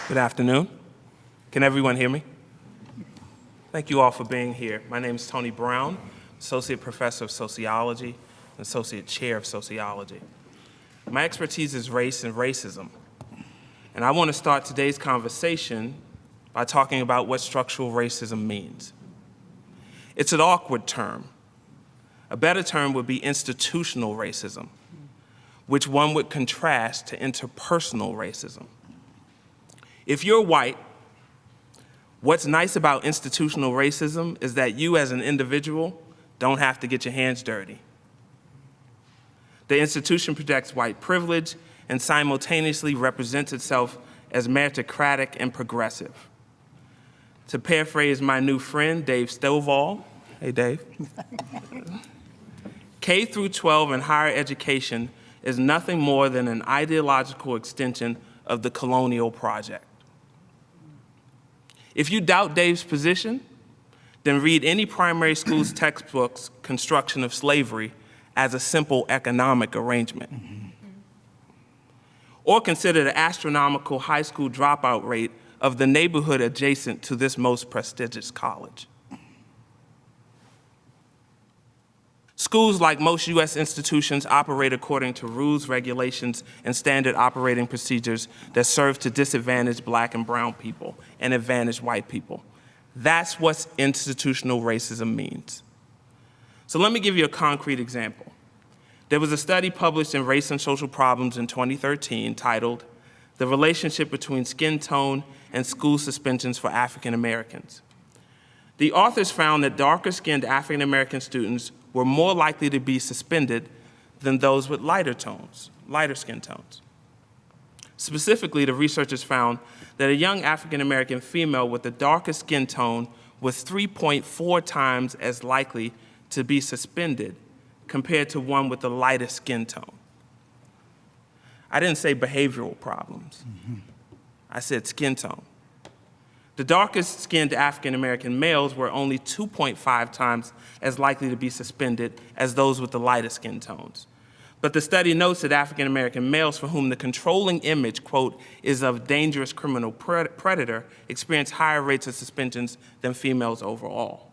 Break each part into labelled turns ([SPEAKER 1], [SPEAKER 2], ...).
[SPEAKER 1] Good afternoon. Can everyone hear me? Thank you all for being here. My name is Tony Brown, Associate Professor of Sociology and Associate Chair of Sociology. My expertise is race and racism. And I want to start today's conversation by talking about what structural racism means. It's an awkward term. A better term would be institutional racism, which one would contrast to interpersonal racism. If you're white, what's nice about institutional racism is that you as an individual don't have to get your hands dirty. The institution projects white privilege and simultaneously represents itself as meritocratic and progressive. To paraphrase my new friend, Dave Stovall, hey Dave, K through 12 and higher education is nothing more than an ideological extension of the colonial project. If you doubt Dave's position, then read any primary school's textbook's construction of slavery as a simple economic arrangement. Or consider the astronomical high school dropout rate of the neighborhood adjacent to this most prestigious college. Schools, like most US institutions, operate according to rules, regulations, and standard operating procedures that serve to disadvantage Black and brown people and advantage white people. That's what institutional racism means. So let me give you a concrete example. There was a study published in Race and Social Problems in 2013 titled, "The Relationship Between Skin Tone and School Suspensions for African Americans." The authors found that darker-skinned African American students were more likely to be suspended than those with lighter skin tones. Specifically, the researchers found that a young African American female with a darker skin tone was 3.4 times as likely to be suspended compared to one with a lighter skin tone. I didn't say behavioral problems. I said skin tone. The darkest skinned African American males were only 2.5 times as likely to be suspended as those with the lighter skin tones. But the study notes that African American males for whom the controlling image, quote, is of dangerous criminal predator experience higher rates of suspensions than females overall.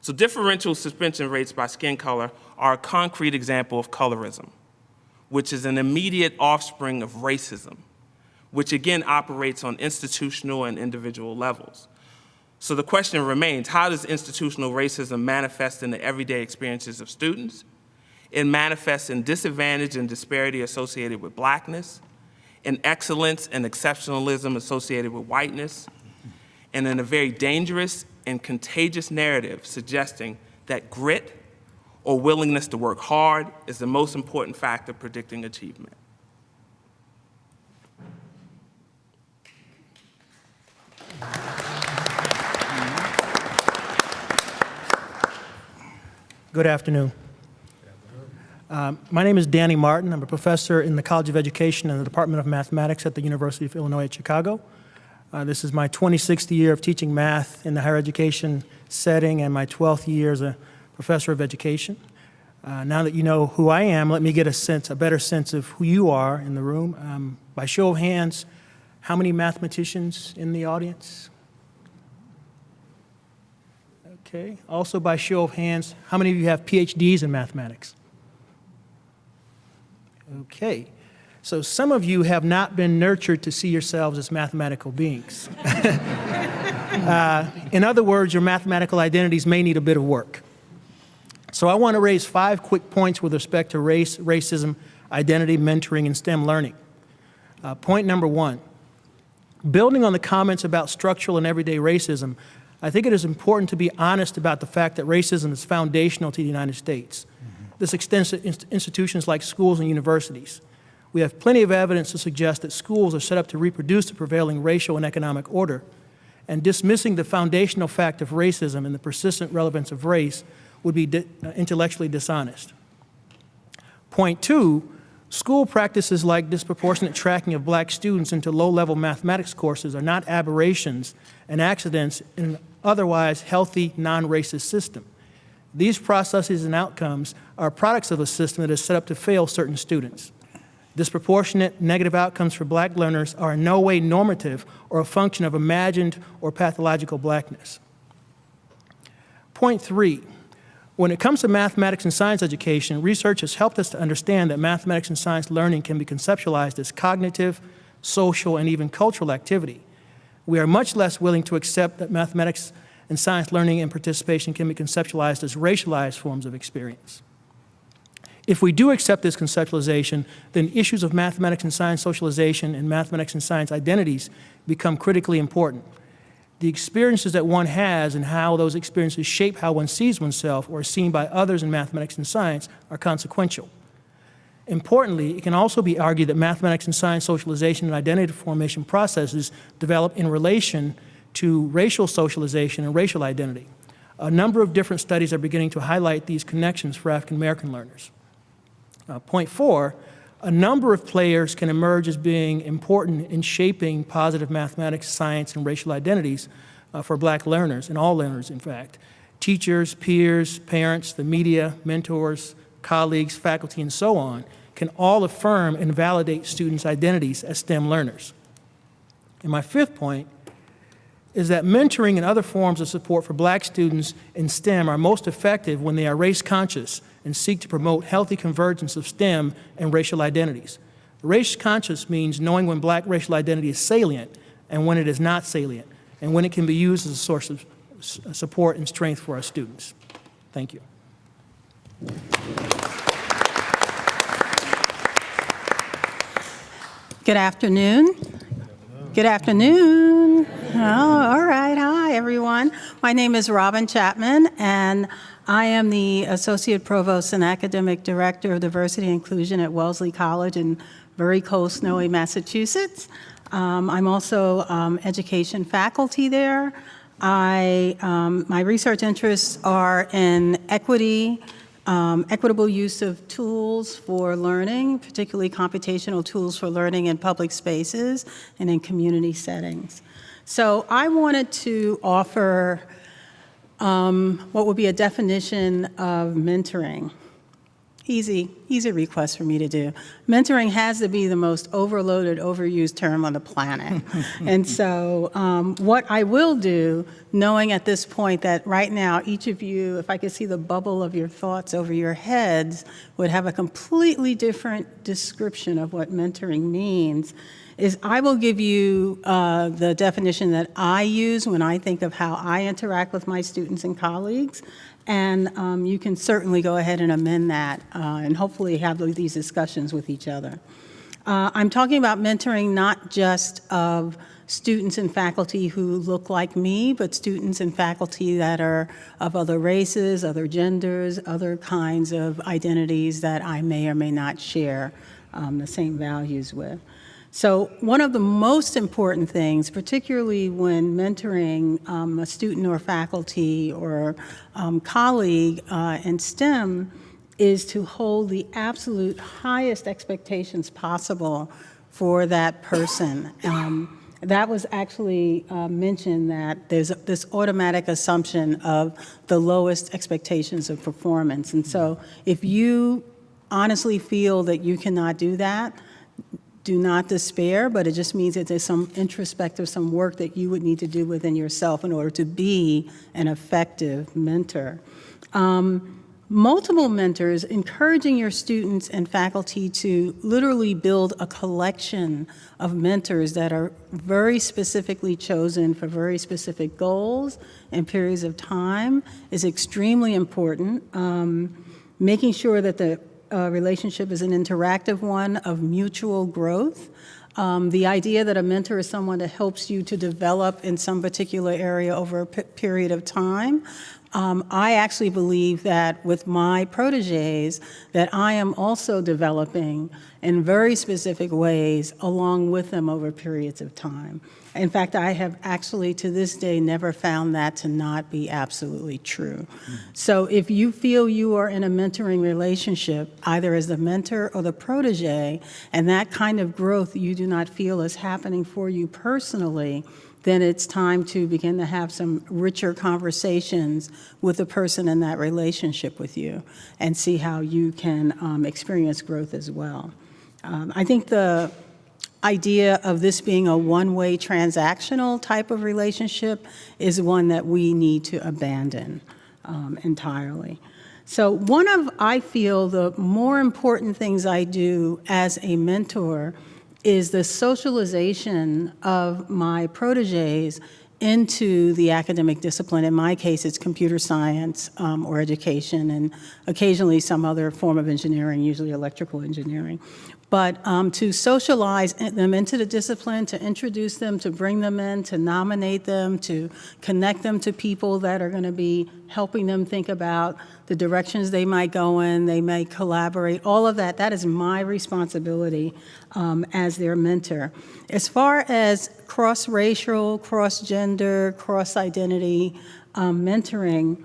[SPEAKER 1] So differential suspension rates by skin color are a concrete example of colorism, which is an immediate offspring of racism, which again operates on institutional and individual levels. So the question remains, how does institutional racism manifest in the everyday experiences of students? It manifests in disadvantage and disparity associated with Blackness, in excellence and exceptionalism associated with whiteness, and in a very dangerous and contagious narrative suggesting that grit or willingness to work hard is the most important factor predicting achievement.
[SPEAKER 2] Good afternoon. My name is Danny Martin. I'm a professor in the College of Education and the Department of Mathematics at the University of Illinois at Chicago. This is my 26th year of teaching math in the higher education setting and my 12th year as a professor of education. Now that you know who I am, let me get a better sense of who you are in the room. By show of hands, how many mathematicians in the audience? Okay. Also, by show of hands, how many of you have PhDs in mathematics? Okay. So some of you have not been nurtured to see yourselves as mathematical beings. In other words, your mathematical identities may need a bit of work. So I want to raise 5 quick points with respect to race, racism, identity, mentoring, and STEM learning. Point number 1, building on the comments about structural and everyday racism, I think it is important to be honest about the fact that racism is foundational to the United States. This extends to institutions like schools and universities. We have plenty of evidence to suggest that schools are set up to reproduce the prevailing racial and economic order, and dismissing the foundational fact of racism and the persistent relevance of race would be intellectually dishonest. Point 2, school practices like disproportionate tracking of Black students into low-level mathematics courses are not aberrations and accidents in otherwise healthy, non-racist system. These processes and outcomes are products of a system that is set up to fail certain students. Disproportionate negative outcomes for black learners are in no way normative or a function of imagined or pathological blackness. Point 3, when it comes to mathematics and science education, research has helped us to understand that mathematics and science learning can be conceptualized as cognitive, social, and even cultural activity. We are much less willing to accept that mathematics and science learning and participation can be conceptualized as racialized forms of experience. If we do accept this conceptualization, then issues of mathematics and science socialization and mathematics and science identities become critically important. The experiences that one has and how those experiences shape how one sees oneself or is seen by others in mathematics and science are consequential. Importantly, it can also be argued that mathematics and science socialization and identity formation processes develop in relation to racial socialization and racial identity. A number of different studies are beginning to highlight these connections for African American learners. Point 4, a number of players can emerge as being important in shaping positive mathematics, science, and racial identities for black learners, and all learners, in fact. Teachers, peers, parents, the media, mentors, colleagues, faculty, and so on can all affirm and validate students' identities as STEM learners. And my 5th point is that mentoring and other forms of support for black students in STEM are most effective when they are race conscious and seek to promote healthy convergence of STEM and racial identities. Race conscious means knowing when black racial identity is salient and when it is not salient, and when it can be used as a source of support and strength for our students. Thank you.
[SPEAKER 3] Good afternoon. Good afternoon. Oh, all right. Hi, everyone. My name is Robbin Chapman, and I am the Associate Provost and Academic Director of Diversity and Inclusion at Wellesley College in very cold, snowy Massachusetts. I'm also education faculty there. My research interests are in equity, equitable use of tools for learning, particularly computational tools for learning in public spaces and in community settings. So I wanted to offer what would be a definition of mentoring. Easy request for me to do. Mentoring has to be the most overloaded, overused term on the planet. And so what I will do, knowing at this point that right now each of you, if I could see the bubble of your thoughts over your heads, would have a completely different description of what mentoring means, is I will give you the definition that I use when I think of how I interact with my students and colleagues. And you can certainly go ahead and amend that and hopefully have these discussions with each other. I'm talking about mentoring not just of students and faculty who look like me, but students and faculty that are of other races, other genders, other kinds of identities that I may or may not share the same values with. So one of the most important things, particularly when mentoring a student or faculty or colleague in STEM, is to hold the absolute highest expectations possible for that person. That was actually mentioned, that there's this automatic assumption of the lowest expectations of performance. And so if you honestly feel that you cannot do that, do not despair, but it just means that there's some introspective, some work that you would need to do within yourself in order to be an effective mentor. Multiple mentors, encouraging your students and faculty to literally build a collection of mentors that are very specifically chosen for very specific goals and periods of time is extremely important. Making sure that the relationship is an interactive one of mutual growth. The idea that a mentor is someone that helps you to develop in some particular area over a period of time. I actually believe that with my proteges that I am also developing in very specific ways along with them over periods of time. In fact, I have actually to this day never found that to not be absolutely true. So if you feel you are in a mentoring relationship, either as the mentor or the protege, and that kind of growth you do not feel is happening for you personally, then it's time to begin to have some richer conversations with the person in that relationship with you and see how you can experience growth as well. I think the idea of this being a one-way transactional type of relationship is one that we need to abandon entirely. So one of, I feel, the more important things I do as a mentor is the socialization of my proteges into the academic discipline. In my case, it's computer science or education, and occasionally some other form of engineering, usually electrical engineering. But to socialize them into the discipline, to introduce them, to bring them in, to nominate them, to connect them to people that are going to be helping them think about the directions they might go in, they may collaborate, all of that, that is my responsibility as their mentor. As far as cross-racial, cross-gender, cross-identity mentoring,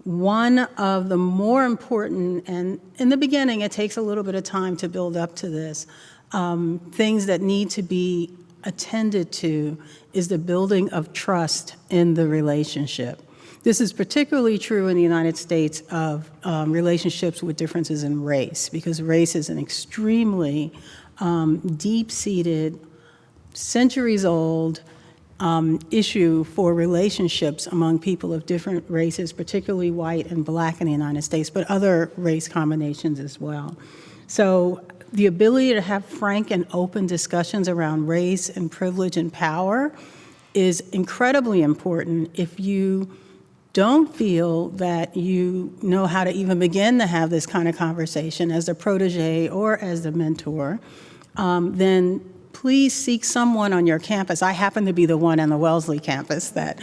[SPEAKER 3] one of the more important, and in the beginning it takes a little bit of time to build up to this, things that need to be attended to is the building of trust in the relationship. This is particularly true in the United States of relationships with differences in race, because race is an extremely deep-seated, centuries-old issue for relationships among people of different races, particularly white and black in the United States, but other race combinations as well. So the ability to have frank and open discussions around race and privilege and power is incredibly important. If you don't feel that you know how to even begin to have this kind of conversation as a protege or as the mentor, then please seek someone on your campus. I happen to be the one on the Wellesley campus that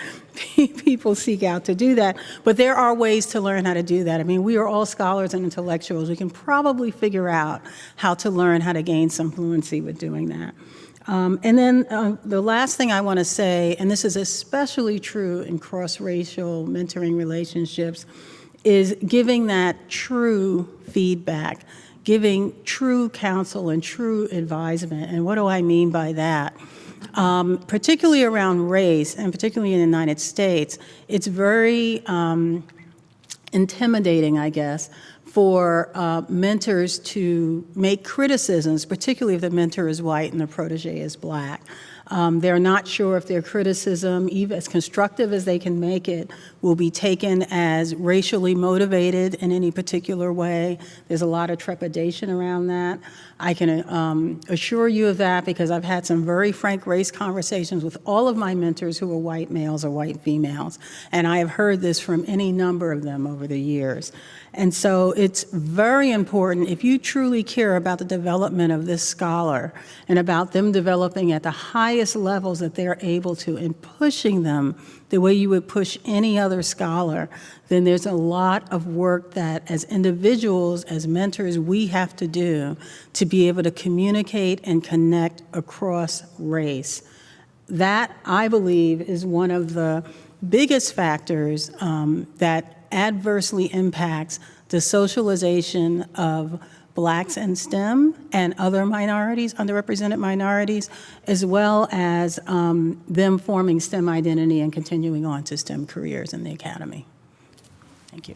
[SPEAKER 3] people seek out to do that, but there are ways to learn how to do that. I mean, we are all scholars and intellectuals. We can probably figure out how to learn how to gain some fluency with doing that. And then the last thing I want to say, and this is especially true in cross-racial mentoring relationships, is giving that true feedback, giving true counsel and true advisement. And what do I mean by that? Particularly around race, and particularly in the United States, it's very intimidating, I guess, for mentors to make criticisms, particularly if the mentor is white and the protege is black. They're not sure if their criticism, even as constructive as they can make it, will be taken as racially motivated in any particular way. There's a lot of trepidation around that. I can assure you of that because I've had some very frank race conversations with all of my mentors who are white males or white females, and I have heard this from any number of them over the years. And so it's very important, if you truly care about the development of this scholar and about them developing at the highest levels that they're able to and pushing them the way you would push any other scholar, then there's a lot of work that as individuals, as mentors, we have to do to be able to communicate and connect across race. That, I believe, is one of the biggest factors that adversely impacts the socialization of blacks in STEM and other minorities, underrepresented minorities, as well as them forming STEM identity and continuing on to STEM careers in the academy. Thank you.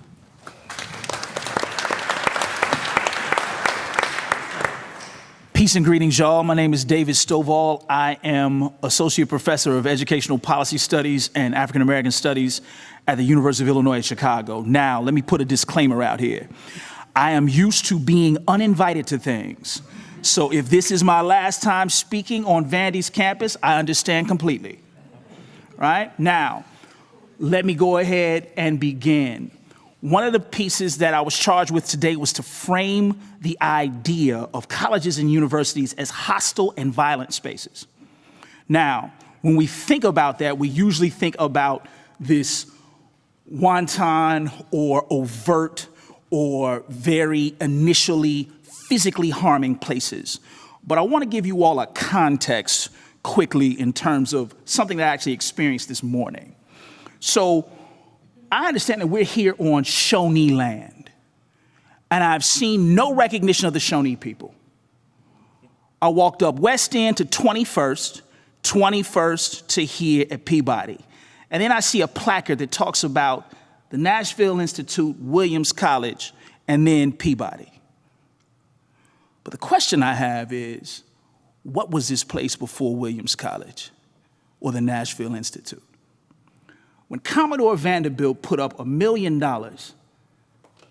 [SPEAKER 4] Peace and greetings, y'all. My name is David Stovall. I am Associate Professor of Educational Policy Studies and African American Studies at the University of Illinois at Chicago. Now, let me put a disclaimer out here. I am used to being uninvited to things. So if this is my last time speaking on Vandy's campus, I understand completely. Right? Now, let me go ahead and begin. One of the pieces that I was charged with today was to frame the idea of colleges and universities as hostile and violent spaces. Now, when we think about that, we usually think about this wanton or overt or very initially physically harming places. But I want to give you all a context quickly in terms of something that I actually experienced this morning. So I understand that we're here on Shawnee land, and I've seen no recognition of the Shawnee people. I walked up West End to 21st 21st to here at Peabody. And then I see a placard that talks about the Nashville Institute, Williams College, and then Peabody. But the question I have is, what was this place before Williams College or the Nashville Institute? When Commodore Vanderbilt put up $1 million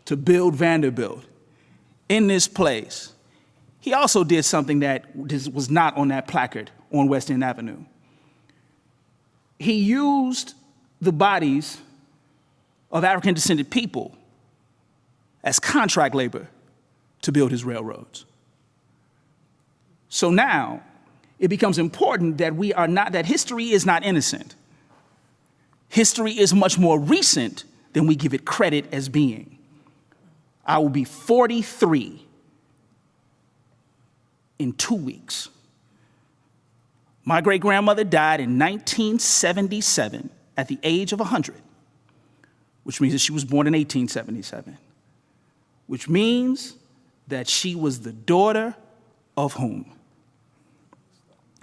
[SPEAKER 4] to build Vanderbilt in this place, he also did something that was not on that placard on West End Avenue. He used the bodies of African-descended people as contract labor to build his railroads. So now it becomes important that that history is not innocent. History is much more recent than we give it credit as being. I will be 43 in 2 weeks. My great-grandmother died in 1977 at the age of 100, which means that she was born in 1877, which means that she was the daughter of whom?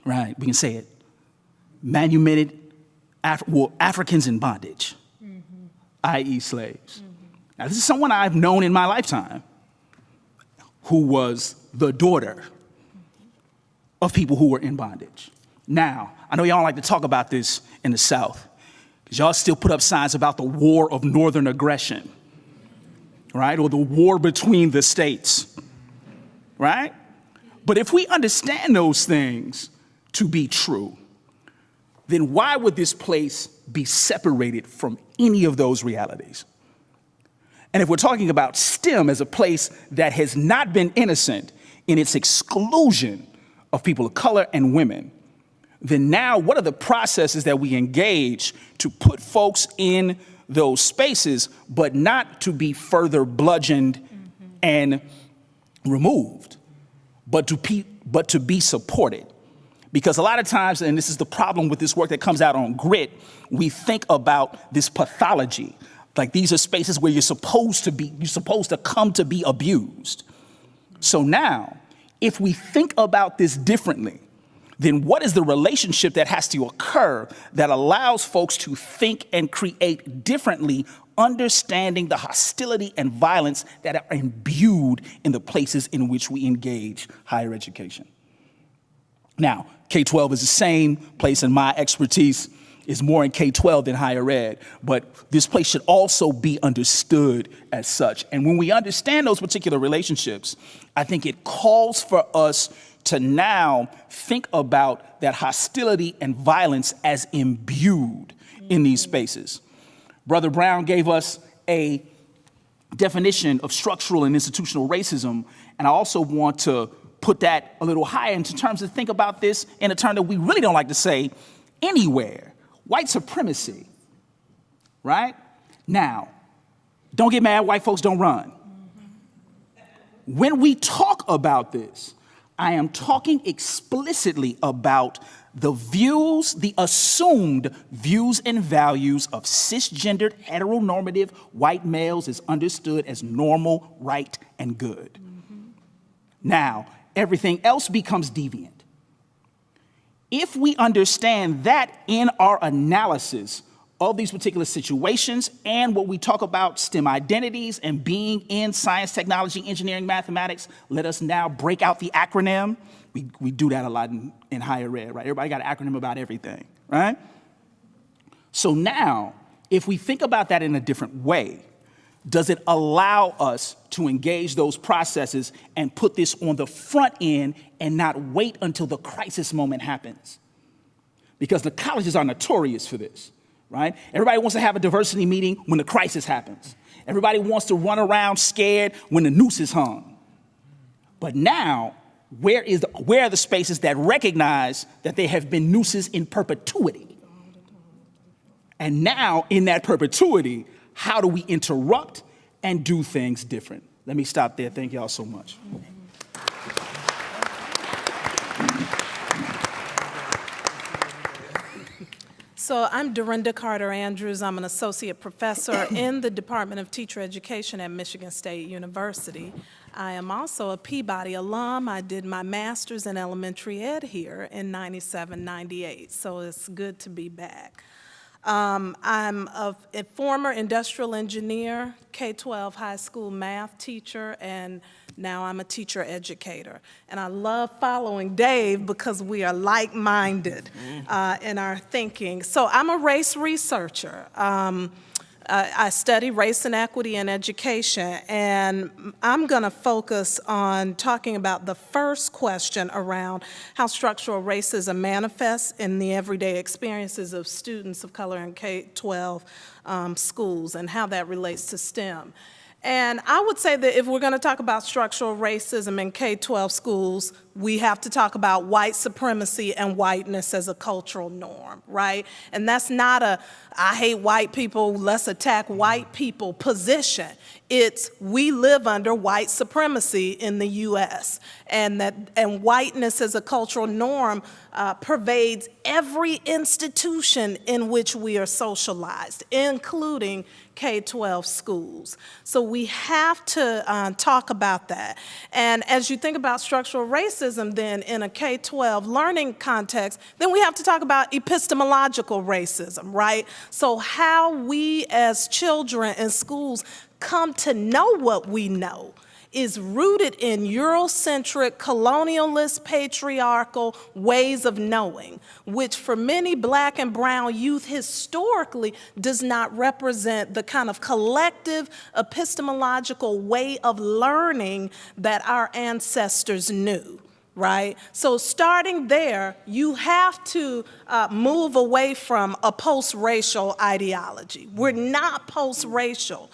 [SPEAKER 4] Right, we can say it. Manumitted Africans in bondage, i.e. slaves. Now, this is someone I've known in my lifetime who was the daughter of people who were in bondage. Now, I know y'all don't like to talk about this in the South, because y'all still put up signs about the war of northern aggression, right? Or the war between the states, right? But if we understand those things to be true, then why would this place be separated from any of those realities? And if we're talking about STEM as a place that has not been innocent in its exclusion of people of color and women, then now what are the processes that we engage to put folks in those spaces, but not to be further bludgeoned and removed, but to be supported? Because a lot of times, and this is the problem with this work that comes out on Grit, we think about this pathology. Like these are spaces where you're supposed to come to be abused. So now, if we think about this differently, then what is the relationship that has to occur that allows folks to think and create differently, understanding the hostility and violence that are imbued in the places in which we engage higher education? Now, K-12 is the same place, and my expertise is more in K-12 than higher ed, but this place should also be understood as such. And when we understand those particular relationships, I think it calls for us to now think about that hostility and violence as imbued in these spaces. Brother Brown gave us a definition of structural and institutional racism, and I also want to put that a little higher in terms of think about this in a term that we really don't like to say anywhere. White supremacy, right? Now, don't get mad, white folks don't run. When we talk about this, I am talking explicitly about the views, the assumed views and values of cisgendered, heteronormative white males is understood as normal, right, and good. Now, everything else becomes deviant. If we understand that in our analysis of these particular situations and what we talk about STEM identities and being in science, technology, engineering, mathematics, let us now break out the acronym. We do that a lot in higher ed, right? Everybody got an acronym about everything, right? So now, if we think about that in a different way, does it allow us to engage those processes and put this on the front end and not wait until the crisis moment happens? Because the colleges are notorious for this, right? Everybody wants to have a diversity meeting when the crisis happens. Everybody wants to run around scared when the noose is hung. But now, where are the spaces that recognize that there have been nooses in perpetuity? And now, in that perpetuity, how do we interrupt and do things different? Let me stop there. Thank y'all so much.
[SPEAKER 5] So I'm Dorinda Carter-Andrews. I'm an associate professor in the Department of Teacher Education at Michigan State University. I am also a Peabody alum. I did my master's in elementary ed here in 97, 98, so it's good to be back. I'm a former industrial engineer, K-12 high school math teacher, and now I'm a teacher educator. And I love following Dave because we are like-minded in our thinking. So I'm a race researcher. I study race and equity in education, and I'm going to focus on talking about the first question around how structural racism manifests in the everyday experiences of students of color in K-12 schools and how that relates to STEM. And I would say that if we're going to talk about structural racism in K-12 schools, we have to talk about white supremacy and whiteness as a cultural norm, right? And that's not a, I hate white people, let's attack white people position. It's, we live under white supremacy in the U.S., and whiteness as a cultural norm pervades every institution in which we are socialized, including K-12 schools. So we have to talk about that. And as you think about structural racism then in a K-12 learning context, then we have to talk about epistemological racism, right? So how we as children in schools come to know what we know is rooted in Eurocentric, colonialist, patriarchal ways of knowing, which for many black and brown youth historically does not represent the kind of collective epistemological way of learning that our ancestors knew. Right? So starting there, you have to move away from a post-racial ideology. We're not post-racial.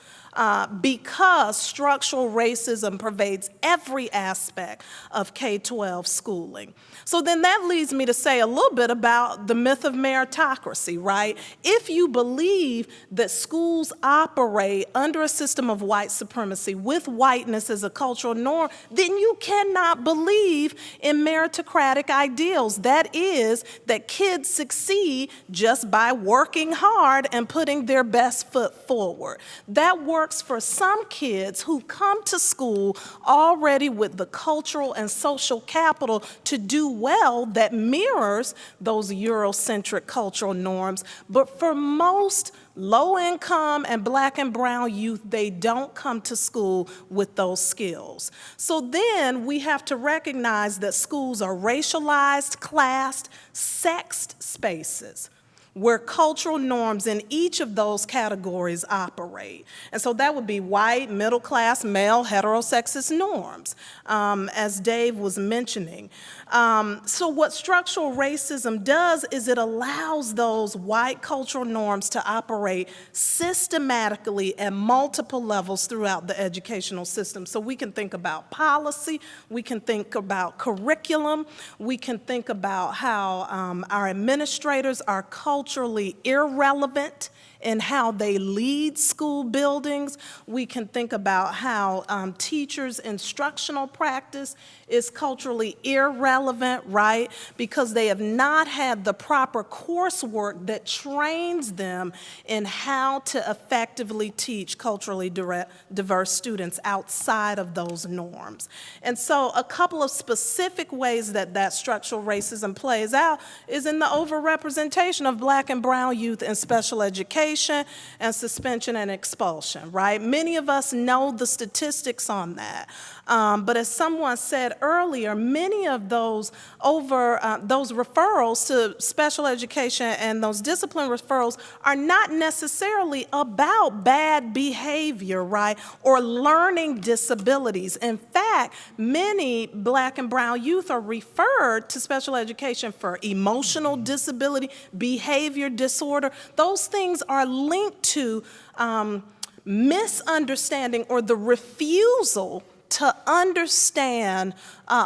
[SPEAKER 5] Because structural racism pervades every aspect of K-12 schooling. So then that leads me to say a little bit about the myth of meritocracy, right? If you believe that schools operate under a system of white supremacy with whiteness as a cultural norm, then you cannot believe in meritocratic ideals. That is, that kids succeed just by working hard and putting their best foot forward. That works for some kids who come to school already with the cultural and social capital to do well that mirrors those Eurocentric cultural norms. But for most low-income and black and brown youth, they don't come to school with those skills. So then we have to recognize that schools are racialized, classed, sexed spaces where cultural norms in each of those categories operate. And so that would be white, middle-class, male, heterosexist norms, as Dave was mentioning. So what structural racism does is it allows those white cultural norms to operate systematically at multiple levels throughout the educational system. So we can think about policy, we can think about curriculum, we can think about how our administrators are culturally irrelevant in how they lead school buildings. We can think about how teachers' instructional practice is culturally irrelevant, right? Because they have not had the proper coursework that trains them in how to effectively teach culturally diverse students outside of those norms. And so a couple of specific ways that that structural racism plays out is in the overrepresentation of black and brown youth in special education and suspension and expulsion, right? Many of us know the statistics on that. But as someone said earlier, many of those referrals to special education and those discipline referrals are not necessarily about bad behavior, right, or learning disabilities. In fact, many black and brown youth are referred to special education for emotional disability, behavior disorder. Those things are linked to misunderstanding or the refusal to understand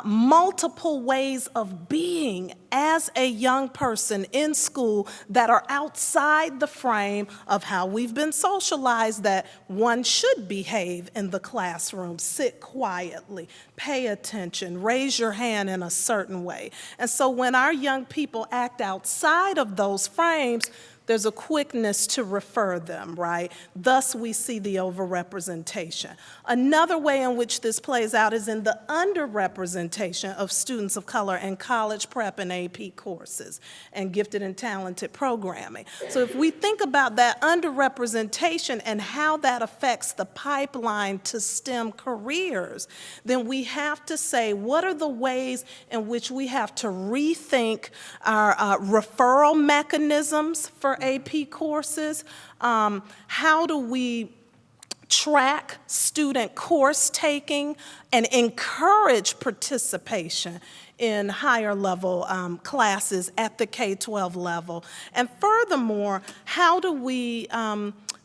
[SPEAKER 5] multiple ways of being as a young person in school that are outside the frame of how we've been socialized, that one should behave in the classroom, sit quietly, pay attention, raise your hand in a certain way. And so when our young people act outside of those frames, there's a quickness to refer them, right? Thus, we see the overrepresentation. Another way in which this plays out is in the underrepresentation of students of color in college prep and AP courses and gifted and talented programming. So if we think about that underrepresentation and how that affects the pipeline to STEM careers, then we have to say, what are the ways in which we have to rethink our referral mechanisms for AP courses? How do we track student course taking and encourage participation in higher level classes at the K-12 level? And furthermore, how do we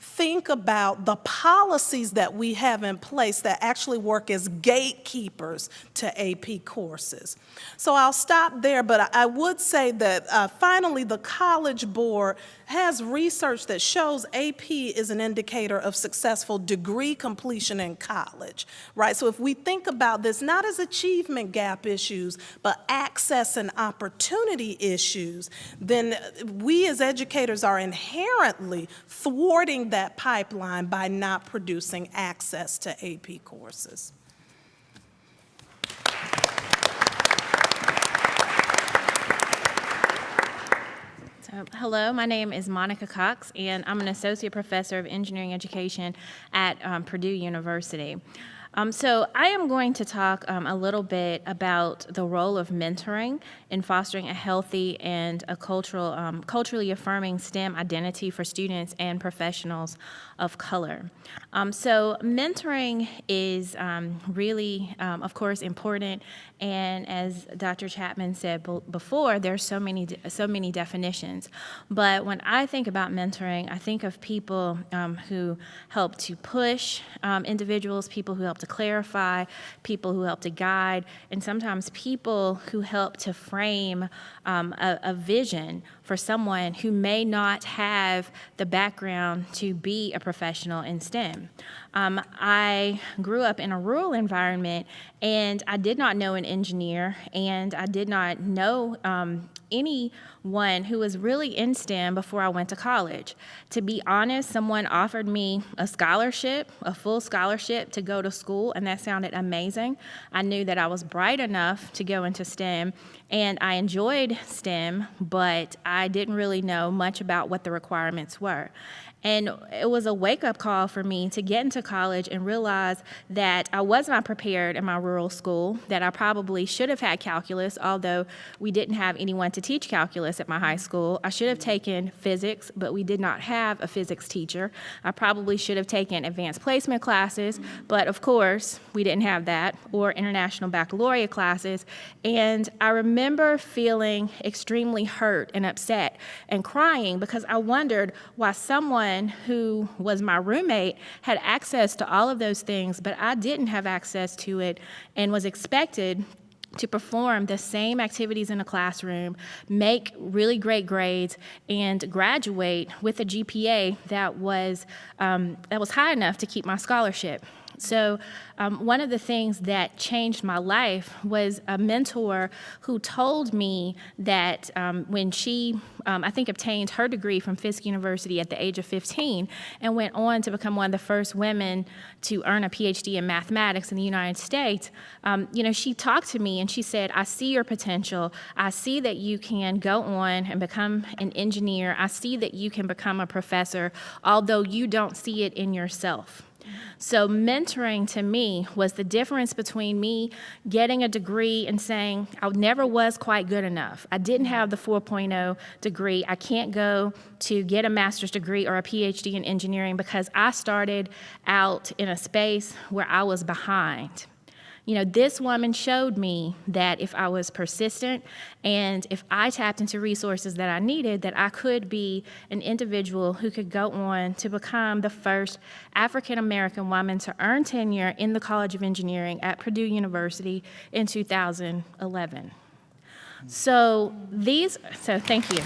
[SPEAKER 5] think about the policies that we have in place that actually work as gatekeepers to AP courses? So I'll stop there, but I would say that finally the College Board has research that shows AP is an indicator of successful degree completion in college, right? So if we think about this not as achievement gap issues, but access and opportunity issues, then we as educators are inherently thwarting that pipeline by not producing access to AP courses.
[SPEAKER 6] Hello, my name is Monica Cox, and I'm an associate professor of engineering education at Purdue University. So I am going to talk a little bit about the role of mentoring in fostering a healthy and a culturally affirming STEM identity for students and professionals of color. So mentoring is really, of course, important, and as Dr. Chapman said before, there's so many definitions. But when I think about mentoring, I think of people who help to push individuals, people who help to clarify, people who help to guide, and sometimes people who help to frame a vision for someone who may not have the background to be a professional in STEM. I grew up in a rural environment, and I did not know an engineer, and I did not know anyone who was really in STEM before I went to college. To be honest, someone offered me a scholarship, a full scholarship to go to school, and that sounded amazing. I knew that I was bright enough to go into STEM, and I enjoyed STEM, but I didn't really know much about what the requirements were. And it was a wake-up call for me to get into college and realize that I was not prepared in my rural school, that I probably should have had calculus, although we didn't have anyone to teach calculus at my high school. I should have taken physics, but we did not have a physics teacher. I probably should have taken advanced placement classes, but of course, we didn't have that, or international baccalaureate classes. And I remember feeling extremely hurt and upset and crying because I wondered why someone who was my roommate had access to all of those things, but I didn't have access to it and was expected to perform the same activities in a classroom, make really great grades, and graduate with a GPA that was high enough to keep my scholarship. So one of the things that changed my life was a mentor who told me that when she, I think, obtained her degree from Fisk University at the age of 15 and went on to become one of the first women to earn a PhD in mathematics in the United States, she talked to me and she said, I see your potential. I see that you can go on and become an engineer. I see that you can become a professor, although you don't see it in yourself. So mentoring to me was the difference between me getting a degree and saying I never was quite good enough. I didn't have the 4.0 degree. I can't go to get a master's degree or a PhD in engineering because I started out in a space where I was behind. This woman showed me that if I was persistent and if I tapped into resources that I needed, that I could be an individual who could go on to become the first African-American woman to earn tenure in the College of Engineering at Purdue University in 2011. So thank you.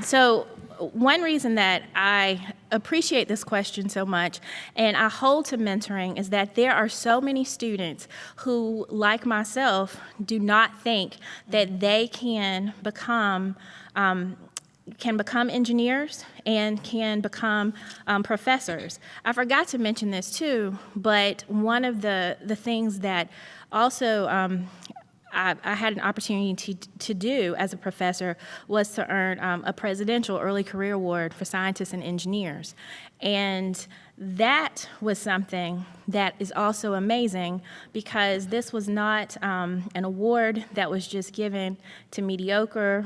[SPEAKER 6] So one reason that I appreciate this question so much and I hold to mentoring is that there are so many students who, like myself, do not think that they can become engineers and can become professors. I forgot to mention this too, but one of the things that also I had an opportunity to do as a professor was to earn a presidential early career award for scientists and engineers. And that was something that is also amazing because this was not an award that was just given to mediocre,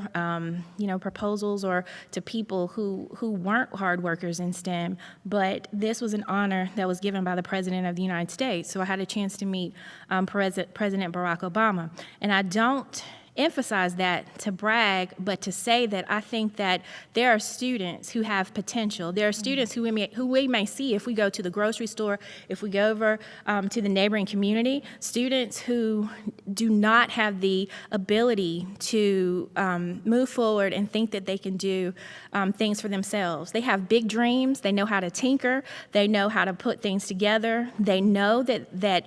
[SPEAKER 6] proposals or to people who weren't hard workers in STEM, but this was an honor that was given by the President of the United States. So I had a chance to meet President Barack Obama. And I don't emphasize that to brag, but to say that I think that there are students who have potential. There are students who we may see if we go to the grocery store, if we go over to the neighboring community, students who do not have the ability to move forward and think that they can do things for themselves. They have big dreams. They know how to tinker. They know how to put things together. They know that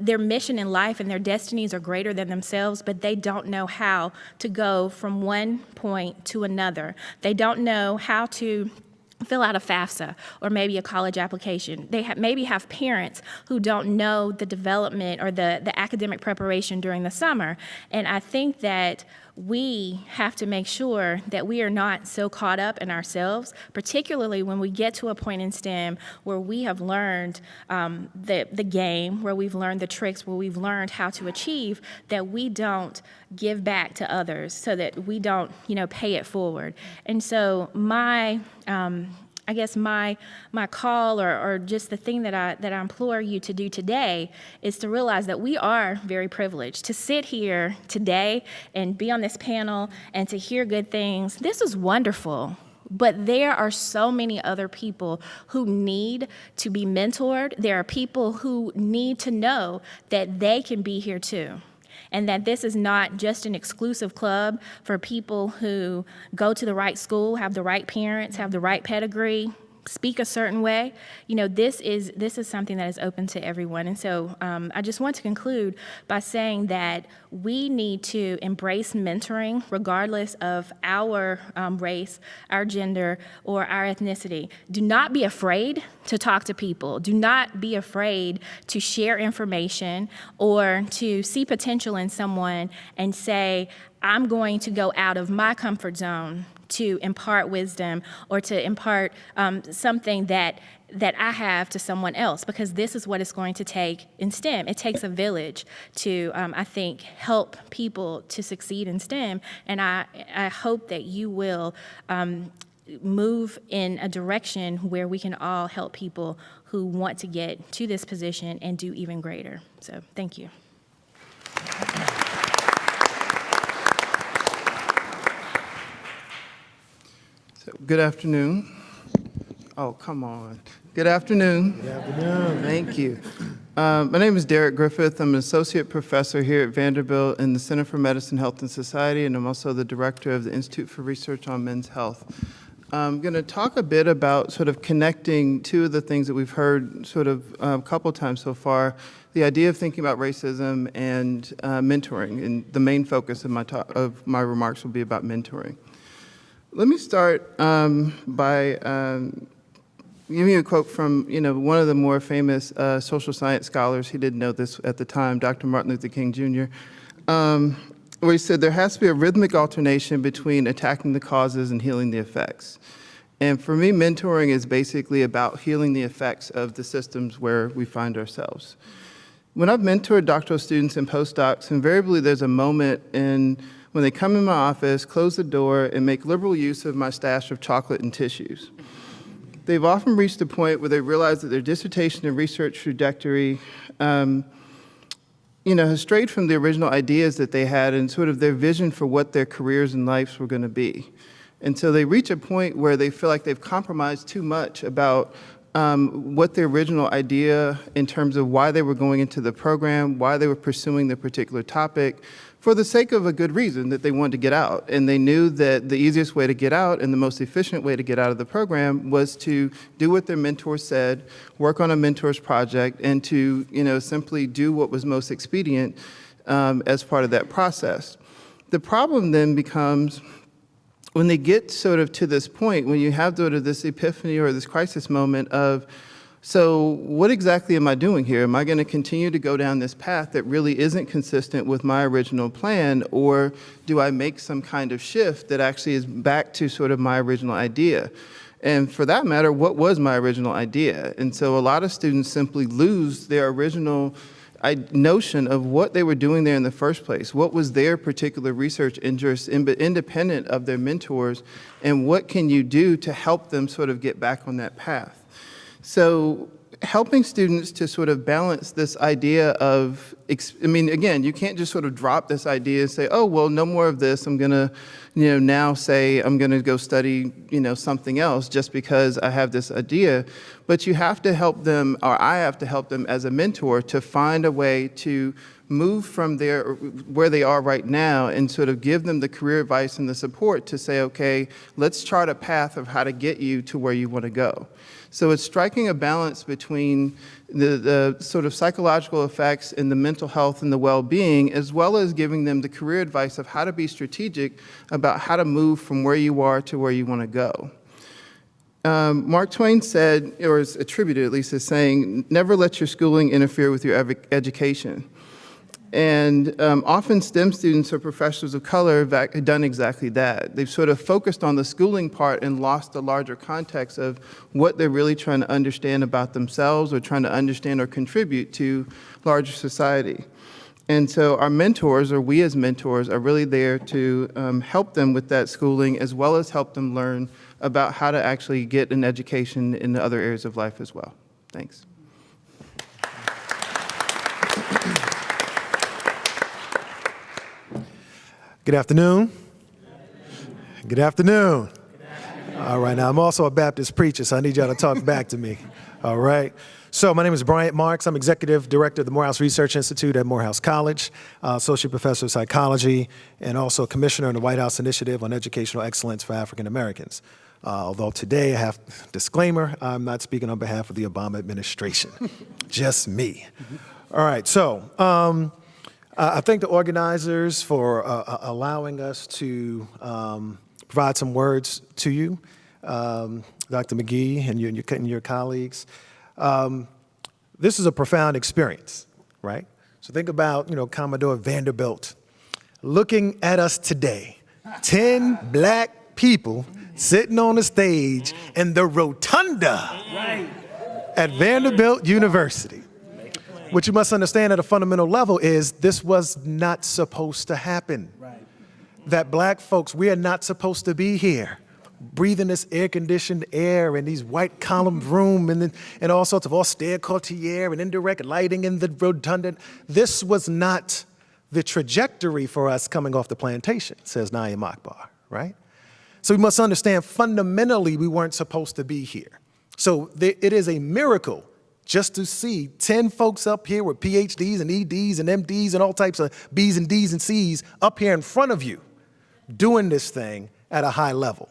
[SPEAKER 6] their mission in life and their destinies are greater than themselves, but they don't know how to go from one point to another. They don't know how to fill out a FAFSA or maybe a college application. They maybe have parents who don't know the development or the academic preparation during the summer. And I think that we have to make sure that we are not so caught up in ourselves, particularly when we get to a point in STEM where we have learned the game, where we've learned the tricks, where we've learned how to achieve, that we don't give back to others so that we don't, pay it forward. And so my call or just the thing that I implore you to do today is to realize that we are very privileged to sit here today and be on this panel and to hear good things. This is wonderful. But there are so many other people who need to be mentored. There are people who need to know that they can be here too. And that this is not just an exclusive club for people who go to the right school, have the right parents, have the right pedigree, speak a certain way. This is something that is open to everyone. And so I just want to conclude by saying that we need to embrace mentoring regardless of our race, our gender, or our ethnicity. Do not be afraid to talk to people. Do not be afraid to share information or to see potential in someone and say, I'm going to go out of my comfort zone to impart wisdom or to impart something that I have to someone else, because this is what it's going to take in STEM. It takes a village to, I think, help people to succeed in STEM, and I hope that you will move in a direction where we can all help people who want to get to this position and do even greater. So, thank you.
[SPEAKER 7] Good afternoon. Oh, come on. Good afternoon.
[SPEAKER 8] Good afternoon.
[SPEAKER 7] Thank you. My name is Derek Griffith. I'm an associate professor here at Vanderbilt in the Center for Medicine, Health, and Society, and I'm also the director of the Institute for Research on Men's Health. I'm going to talk a bit about sort of connecting two of the things that we've heard sort of a couple times so far, the idea of thinking about racism and mentoring, and the main focus of my remarks will be about mentoring. Let me start by giving you a quote from, one of the more famous social science scholars. He didn't know this at the time, Dr. Martin Luther King Jr., where he said, there has to be a rhythmic alternation between attacking the causes and healing the effects. And for me, mentoring is basically about healing the effects of the systems where we find ourselves. When I've mentored doctoral students and postdocs, invariably there's a moment when they come in my office, close the door, and make liberal use of my stash of chocolate and tissues. They've often reached a point where they realize that their dissertation and research trajectory has strayed from the original ideas that they had and sort of their vision for what their careers and lives were going to be. And so they reach a point where they feel like they've compromised too much about what the original idea in terms of why they were going into the program, why they were pursuing the particular topic, for the sake of a good reason, that they wanted to get out. And they knew that the easiest way to get out and the most efficient way to get out of the program was to do what their mentor said, work on a mentor's project, and to, simply do what was most expedient as part of that process. The problem then becomes when they get sort of to this point, when you have sort of this epiphany or this crisis moment of, so what exactly am I doing here? Am I going to continue to go down this path that really isn't consistent with my original plan, or do I make some kind of shift that actually is back to sort of my original idea? And for that matter, what was my original idea? And so a lot of students simply lose their original notion of what they were doing there in the first place. What was their particular research interest independent of their mentors, and what can you do to help them sort of get back on that path? So helping students to sort of balance this idea of, again, you can't just sort of drop this idea and say, oh, well, no more of this. I'm going to, now say I'm going to go study, something else just because I have this idea. But you have to help them, or I have to help them as a mentor to find a way to move from where they are right now and sort of give them the career advice and the support to say, okay, let's chart a path of how to get you to where you want to go. So it's striking a balance between the sort of psychological effects and the mental health and the well-being, as well as giving them the career advice of how to be strategic about how to move from where you are to where you want to go. Mark Twain said, or is attributed at least as saying, never let your schooling interfere with your education. And often STEM students or professionals of color have done exactly that. They've sort of focused on the schooling part and lost the larger context of what they're really trying to understand about themselves or trying to understand or contribute to larger society. And so our mentors, or we as mentors, are really there to help them with that schooling, as well as help them learn about how to actually get an education in the other areas of life as well. Thanks.
[SPEAKER 8] Good afternoon. Good afternoon. All right, now I'm also a Baptist preacher, so I need y'all to talk back to me. All right. So my name is Bryant Marks. I'm Executive Director of the Morehouse Research Institute at Morehouse College, Associate Professor of Psychology, and also Commissioner in the White House Initiative on Educational Excellence for African Americans. Although today I have disclaimer, I'm not speaking on behalf of the Obama administration, just me. All right, so I thank the organizers for allowing us to provide some words to you, Dr. McGee and your colleagues. This is a profound experience, right? So think about, Commodore Vanderbilt looking at us today, 10 black people sitting on the stage in the rotunda at Vanderbilt University. What you must understand at a fundamental level is this was not supposed to happen. Right. That black folks, we are not supposed to be here, breathing this air-conditioned air in these white columned room and all sorts of austere courtier and indirect lighting in the rotunda. This was not the trajectory for us coming off the plantation, says Naim Akbar, right? So we must understand fundamentally we weren't supposed to be here. So it is a miracle just to see 10 folks up here with PhDs and EDs and MDs and all types of Bs and Ds and Cs up here in front of you doing this thing at a high level.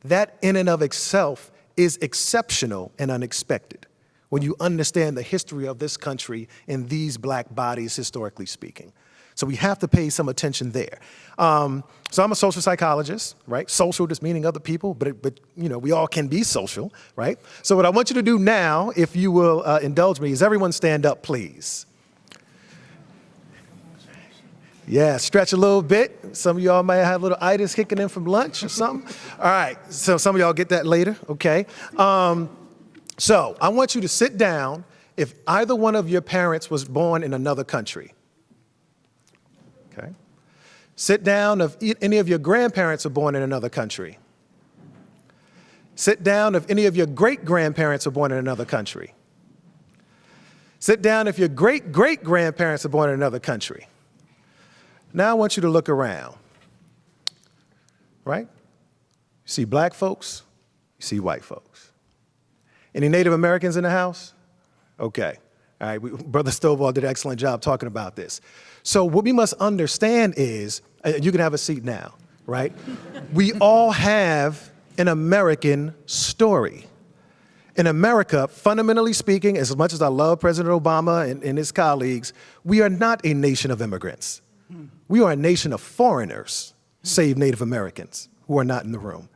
[SPEAKER 8] That in and of itself is exceptional and unexpected when you understand the history of this country and these black bodies, historically speaking. So we have to pay some attention there. So I'm a social psychologist, right? Social just meaning other people, but we all can be social, right? So what I want you to do now, if you will indulge me, is everyone stand up, please. Yeah, stretch a little bit. Some of y'all might have a little itis kicking in from lunch or something. All right, so some of y'all get that later, okay? So I want you to sit down if either one of your parents was born in another country. Okay. Sit down if any of your grandparents are born in another country. Sit down if any of your great-grandparents are born in another country. Sit down if your great-great-grandparents are born in another country. Now I want you to look around, right? You see black folks, you see white folks. Any Native Americans in the house? Okay. All right, Brother Stovall did an excellent job talking about this. So what we must understand is, you can have a seat now, right? We all have an American story. In America, fundamentally speaking, as much as I love President Obama and his colleagues, we are not a nation of immigrants. We are a nation of foreigners, save Native Americans, who are not in the room.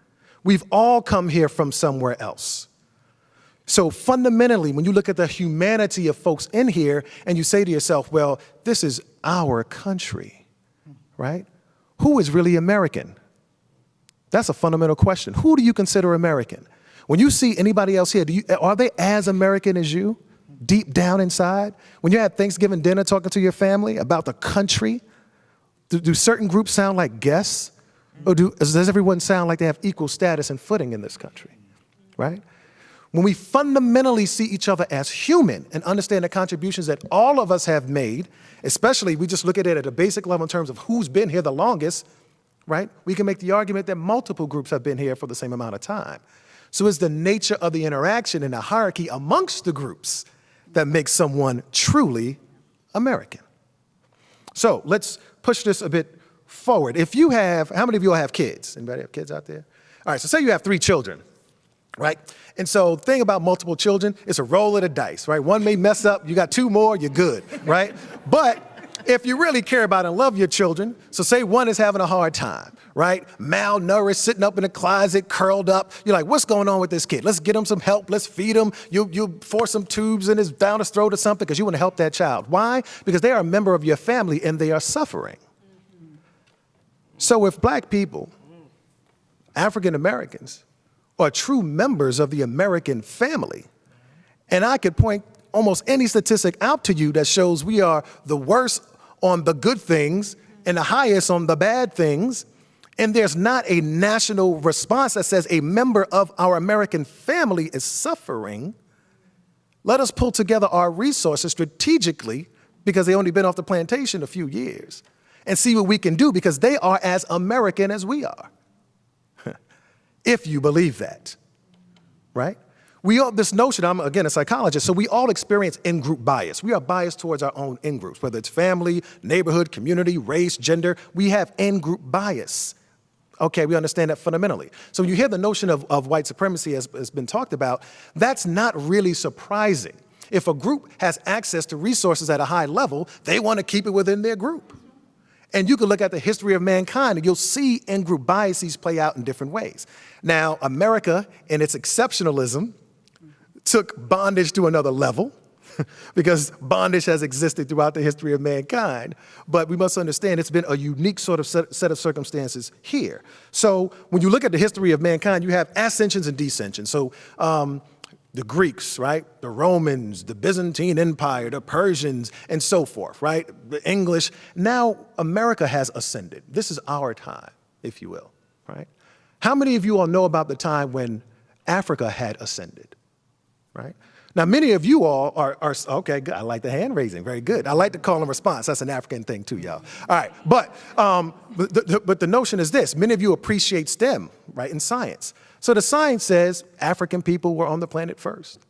[SPEAKER 8] We've all come here from somewhere else. So fundamentally, when you look at the humanity of folks in here and you say to yourself, well, this is our country, right? Who is really American? That's a fundamental question. Who do you consider American? When you see anybody else here, are they as American as you, deep down inside? When you have Thanksgiving dinner talking to your family about the country, do certain groups sound like guests? Or does everyone sound like they have equal status and footing in this country, right? When we fundamentally see each other as human and understand the contributions that all of us have made, especially we just look at it at a basic level in terms of who's been here the longest, right? We can make the argument that multiple groups have been here for the same amount of time. So it's the nature of the interaction and the hierarchy amongst the groups that makes someone truly American. So let's push this a bit forward. If you have, how many of you all have kids? Anybody have kids out there? All right, so say you have 3 children, right? And so the thing about multiple children, it's a roll of the dice, right? One may mess up, you got 2 more, you're good, right? But if you really care about and love your children, so say one is having a hard time, right? Malnourished, sitting up in a closet, curled up. You're like, what's going on with this kid? Let's get him some help. Let's feed him. You force some tubes in down his throat or something because you want to help that child. Why? Because they are a member of your family and they are suffering. So if black people, African Americans, are true members of the American family, and I could point almost any statistic out to you that shows we are the worst on the good things and the highest on the bad things, and there's not a national response that says a member of our American family is suffering, let us pull together our resources strategically, because they've only been off the plantation a few years, and see what we can do, because they are as American as we are. If you believe that, right? We all, this notion, I'm again a psychologist, so we all experience in-group bias. We are biased towards our own in-groups, whether it's family, neighborhood, community, race, gender, we have in-group bias. Okay, we understand that fundamentally. So when you hear the notion of white supremacy has been talked about, that's not really surprising. If a group has access to resources at a high level, they want to keep it within their group. And you can look at the history of mankind and you'll see in-group biases play out in different ways. Now, America, in its exceptionalism, took bondage to another level because bondage has existed throughout the history of mankind. But we must understand it's been a unique sort of set of circumstances here. So when you look at the history of mankind, you have ascensions and descensions. So the Greeks, right? The Romans, the Byzantine Empire, the Persians, and so forth, right? The English. Now America has ascended. This is our time, if you will, right? How many of you all know about the time when Africa had ascended, right? Now, many of you all are okay, good. I like the hand raising, very good. I like to call and response. That's an African thing too, y'all. All right, but the notion is this. Many of you appreciate STEM, right, in science. So the science says African people were on the planet first.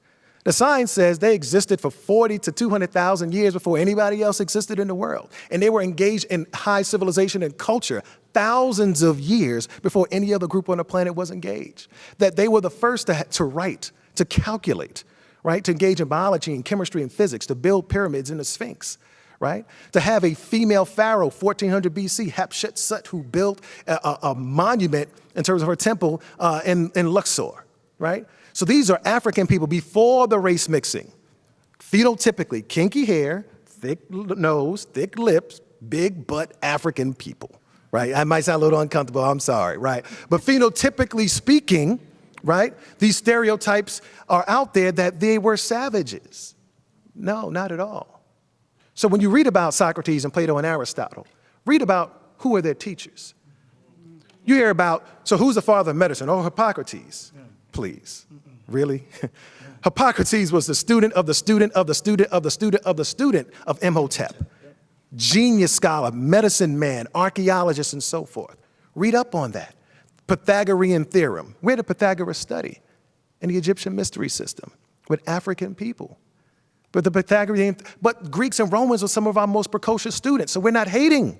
[SPEAKER 8] The science says they existed for 40 to 200,000 years before anybody else existed in the world. And they were engaged in high civilization and culture thousands of years before any other group on the planet was engaged. That they were the first to write, to calculate, right? To engage in biology and chemistry and physics, to build pyramids in the Sphinx, right? To have a female pharaoh, 1400 BC, Hatshepsut, who built a monument in terms of her temple in Luxor, right? So these are African people before the race mixing. Phenotypically, kinky hair, thick nose, thick lips, big butt African people, right? I might sound a little uncomfortable, I'm sorry, right? But phenotypically speaking, right, these stereotypes are out there that they were savages. No, not at all. So when you read about Socrates and Plato and Aristotle, read about who are their teachers. You hear about, so who's the father of medicine? Oh, Hippocrates. Please, really? Hippocrates was the student of the student of the student of the student of the student of Imhotep. Genius scholar, medicine man, archaeologist, and so forth. Read up on that. Pythagorean theorem. Where did Pythagoras study? In the Egyptian mystery system with African people. But the Pythagorean, but Greeks and Romans are some of our most precocious students, so we're not hating.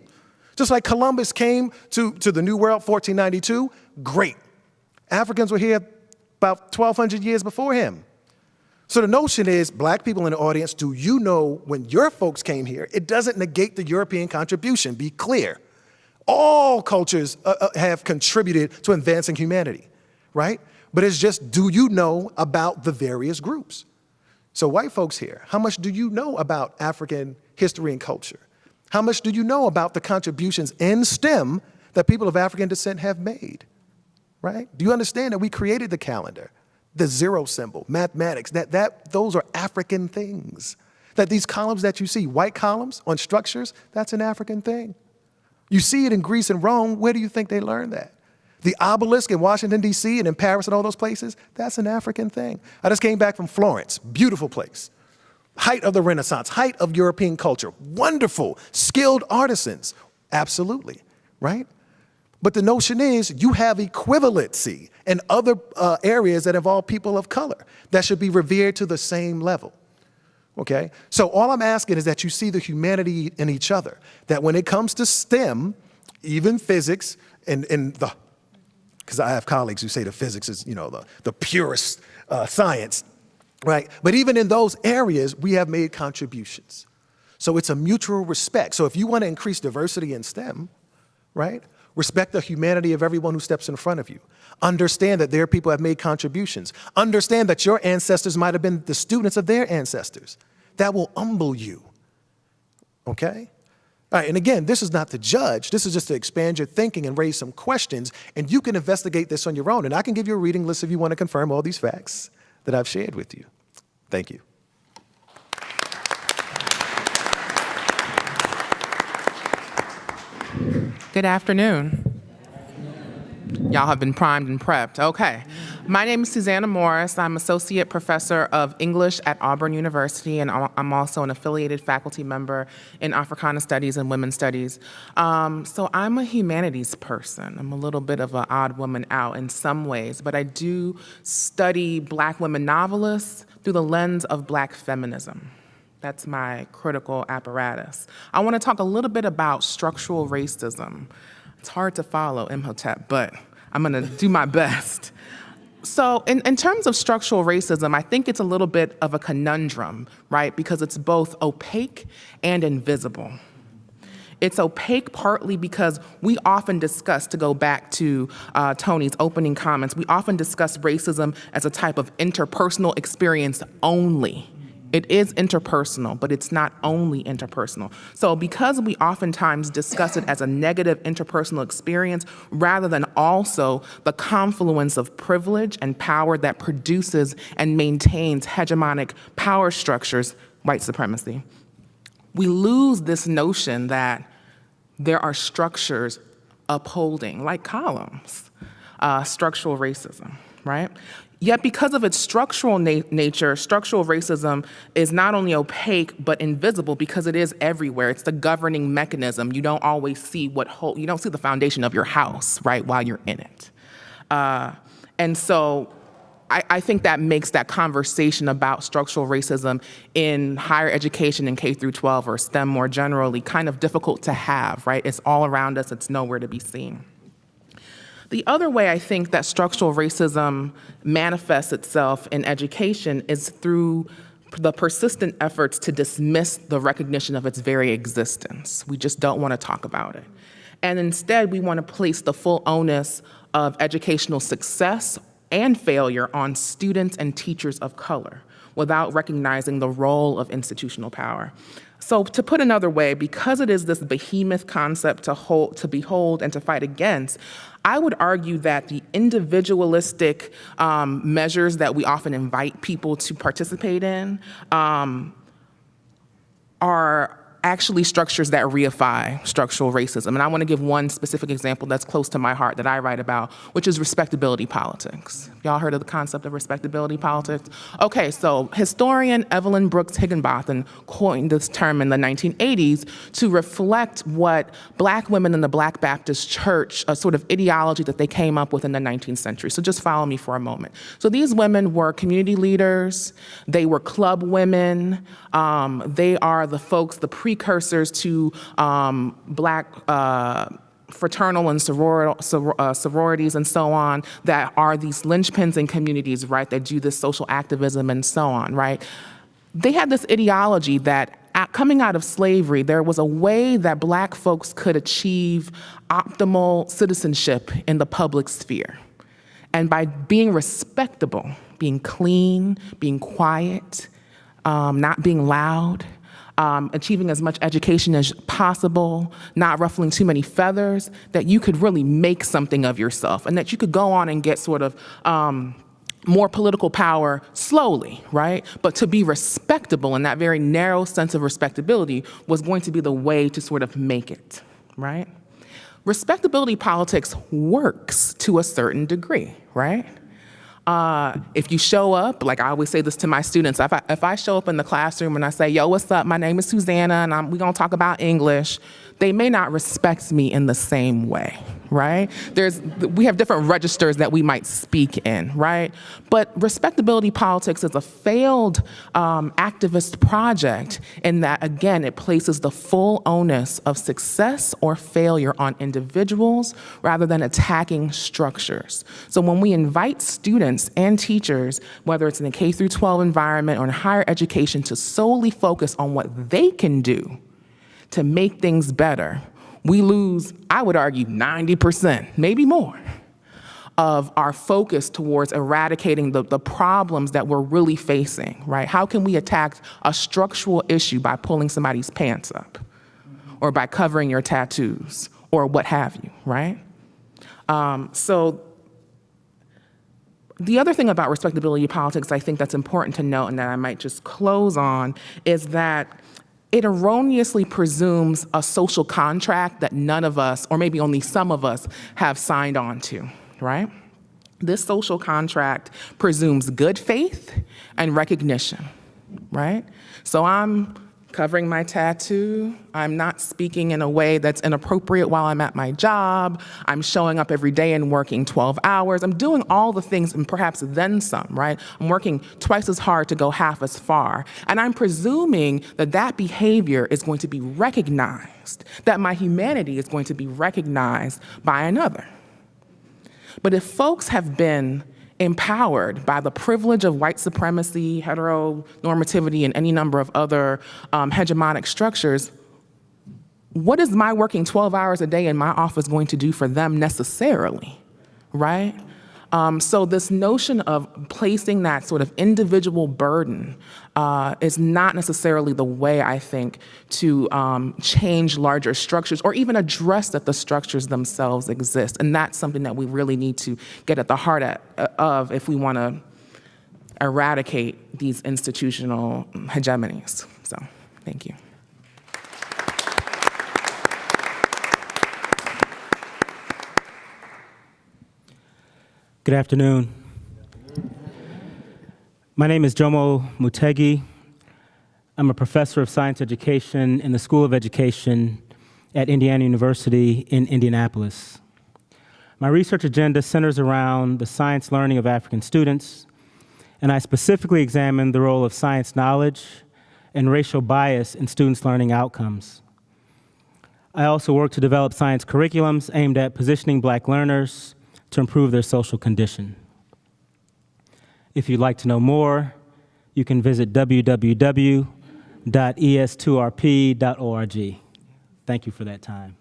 [SPEAKER 8] Just like Columbus came to the New World, 1492, great. Africans were here about 1,200 years before him. So the notion is, black people in the audience, do you know when your folks came here, it doesn't negate the European contribution, be clear. All cultures have contributed to advancing humanity, right? But it's just, do you know about the various groups? So white folks here, how much do you know about African history and culture? How much do you know about the contributions in STEM that people of African descent have made, right? Do you understand that we created the calendar, the zero symbol, mathematics, those are African things? That these columns that you see, white columns on structures, that's an African thing. You see it in Greece and Rome, where do you think they learned that? The obelisk in Washington, D.C. and in Paris and all those places, that's an African thing. I just came back from Florence, beautiful place. Height of the Renaissance, height of European culture, wonderful, skilled artisans, absolutely, right? But the notion is you have equivalency in other areas that involve people of color that should be revered to the same level, okay? So all I'm asking is that you see the humanity in each other, that when it comes to STEM, even physics, because I have colleagues who say the physics is, the purest science, right? But even in those areas, we have made contributions. So it's a mutual respect. So if you want to increase diversity in STEM, right? Respect the humanity of everyone who steps in front of you. Understand that their people have made contributions. Understand that your ancestors might have been the students of their ancestors. That will humble you, okay? All right, and again, this is not to judge. This is just to expand your thinking and raise some questions, and you can investigate this on your own. And I can give you a reading list if you want to confirm all these facts that I've shared with you. Thank you.
[SPEAKER 9] Good afternoon. Y'all have been primed and prepped. Okay. My name is Susana Morris. I'm Associate Professor of English at Auburn University, and I'm also an affiliated faculty member in Africana Studies and Women's Studies. So I'm a humanities person. I'm a little bit of an odd woman out in some ways, but I do study Black women novelists through the lens of Black feminism. That's my critical apparatus. I want to talk a little bit about structural racism. It's hard to follow, Imhotep, but I'm going to do my best. So in terms of structural racism, I think it's a little bit of a conundrum, right? Because it's both opaque and invisible. It's opaque partly because we often discuss, to go back to Tony's opening comments, we often discuss racism as a type of interpersonal experience only. It is interpersonal, but it's not only interpersonal. So because we oftentimes discuss it as a negative interpersonal experience, rather than also the confluence of privilege and power that produces and maintains hegemonic power structures, white supremacy, we lose this notion that there are structures upholding, like columns, structural racism, right? Yet because of its structural nature, structural racism is not only opaque, but invisible because it is everywhere. It's the governing mechanism. You don't always see you don't see the foundation of your house, right, while you're in it. And so I think that makes that conversation about structural racism in higher education in K through 12 or STEM more generally kind of difficult to have, right? It's all around us, it's nowhere to be seen. The other way I think that structural racism manifests itself in education is through the persistent efforts to dismiss the recognition of its very existence. We just don't want to talk about it. And instead, we want to place the full onus of educational success and failure on students and teachers of color without recognizing the role of institutional power. So to put another way, because it is this behemoth concept to behold and to fight against, I would argue that the individualistic measures that we often invite people to participate in are actually structures that reify structural racism. And I want to give one specific example that's close to my heart that I write about, which is respectability politics. Y'all heard of the concept of respectability politics? Okay, so historian Evelyn Brooks Higginbotham coined this term in the 1980s to reflect what Black women in the Black Baptist Church, a sort of ideology that they came up with in the 19th century. So just follow me for a moment. So these women were community leaders, they were club women, they are the folks, the precursors to Black fraternal and sororities and so on, that are these linchpins in communities, right, that do this social activism and so on, right? They had this ideology that coming out of slavery, there was a way that Black folks could achieve optimal citizenship in the public sphere. And by being respectable, being clean, being quiet, not being loud, achieving as much education as possible, not ruffling too many feathers, that you could really make something of yourself and that you could go on and get sort of more political power slowly, right? But to be respectable in that very narrow sense of respectability was going to be the way to sort of make it, right? Respectability politics works to a certain degree, right? If you show up, like I always say this to my students, if I show up in the classroom and I say, yo, what's up? My name is Susana and we're gonna talk about English, they may not respect me in the same way, right? We have different registers that we might speak in, right? But respectability politics is a failed activist project in that, again, it places the full onus of success or failure on individuals rather than attacking structures. So when we invite students and teachers, whether it's in a K-12 environment or in higher education, to solely focus on what they can do to make things better, we lose, I would argue, 90%, maybe more, of our focus towards eradicating the problems that we're really facing, right? How can we attack a structural issue by pulling somebody's pants up or by covering your tattoos or what have you, right? So the other thing about respectability politics I think that's important to note and that I might just close on is that it erroneously presumes a social contract that none of us, or maybe only some of us, have signed on to, right? This social contract presumes good faith and recognition, right? So I'm covering my tattoo, I'm not speaking in a way that's inappropriate while I'm at my job, I'm showing up every day and working 12 hours, I'm doing all the things and perhaps then some, right? I'm working twice as hard to go half as far. And I'm presuming that that behavior is going to be recognized, that my humanity is going to be recognized by another. But if folks have been empowered by the privilege of white supremacy, heteronormativity, and any number of other hegemonic structures, what is my working 12 hours a day in my office going to do for them necessarily, right? So this notion of placing that sort of individual burden is not necessarily the way, I think, to change larger structures or even address that the structures themselves exist. And that's something that we really need to get at the heart of if we want to eradicate these institutional hegemonies. So, thank you.
[SPEAKER 10] Good afternoon. My name is Jomo Mutegi. I'm a professor of science education in the School of Education at Indiana University in Indianapolis. My research agenda centers around the science learning of African students, and I specifically examine the role of science knowledge and racial bias in students' learning outcomes. I also work to develop science curriculums aimed at positioning Black learners to improve their social condition. If you'd like to know more, you can visit www.es2rp.org. Thank you for that time.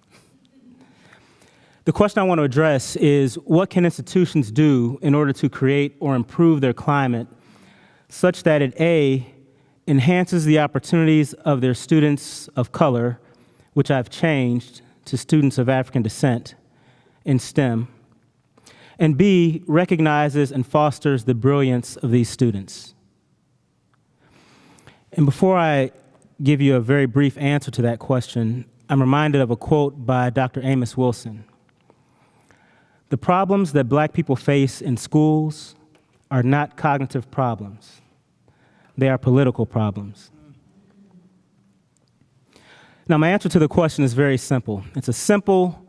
[SPEAKER 10] The question I want to address is, what can institutions do in order to create or improve their climate such that it, A, enhances the opportunities of their students of color, which I've changed to students of African descent in STEM, and B, recognizes and fosters the brilliance of these students. And before I give you a very brief answer to that question, I'm reminded of a quote by Dr. Amos Wilson. The problems that black people face in schools are not cognitive problems. They are political problems. Now, my answer to the question is very simple. It's a simple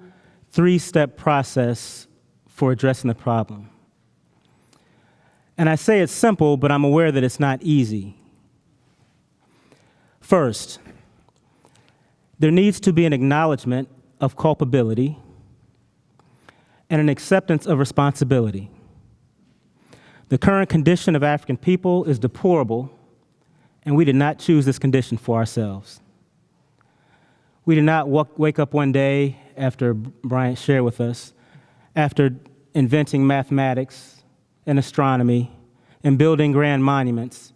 [SPEAKER 10] three-step process for addressing the problem. And I say it's simple, but I'm aware that it's not easy. First, there needs to be an acknowledgement of culpability and an acceptance of responsibility. The current condition of African people is deplorable, and we did not choose this condition for ourselves. We did not wake up one day, after Bryant shared with us, after inventing mathematics and astronomy and building grand monuments,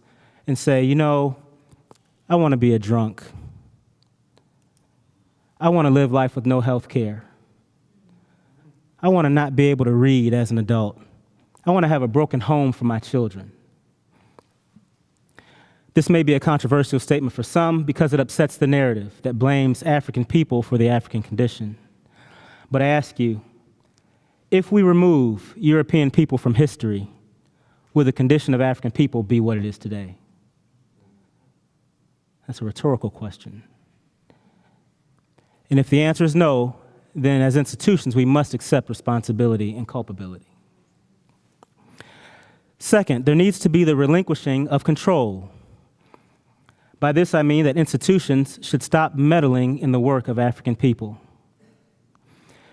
[SPEAKER 10] and say, you know, I want to be a drunk. I want to live life with no health care. I want to not be able to read as an adult. I want to have a broken home for my children. This may be a controversial statement for some because it upsets the narrative that blames African people for the African condition. But I ask you, if we remove European people from history, will the condition of African people be what it is today? That's a rhetorical question. And if the answer is no, then as institutions, we must accept responsibility and culpability. Second, there needs to be the relinquishing of control. By this, I mean that institutions should stop meddling in the work of African people.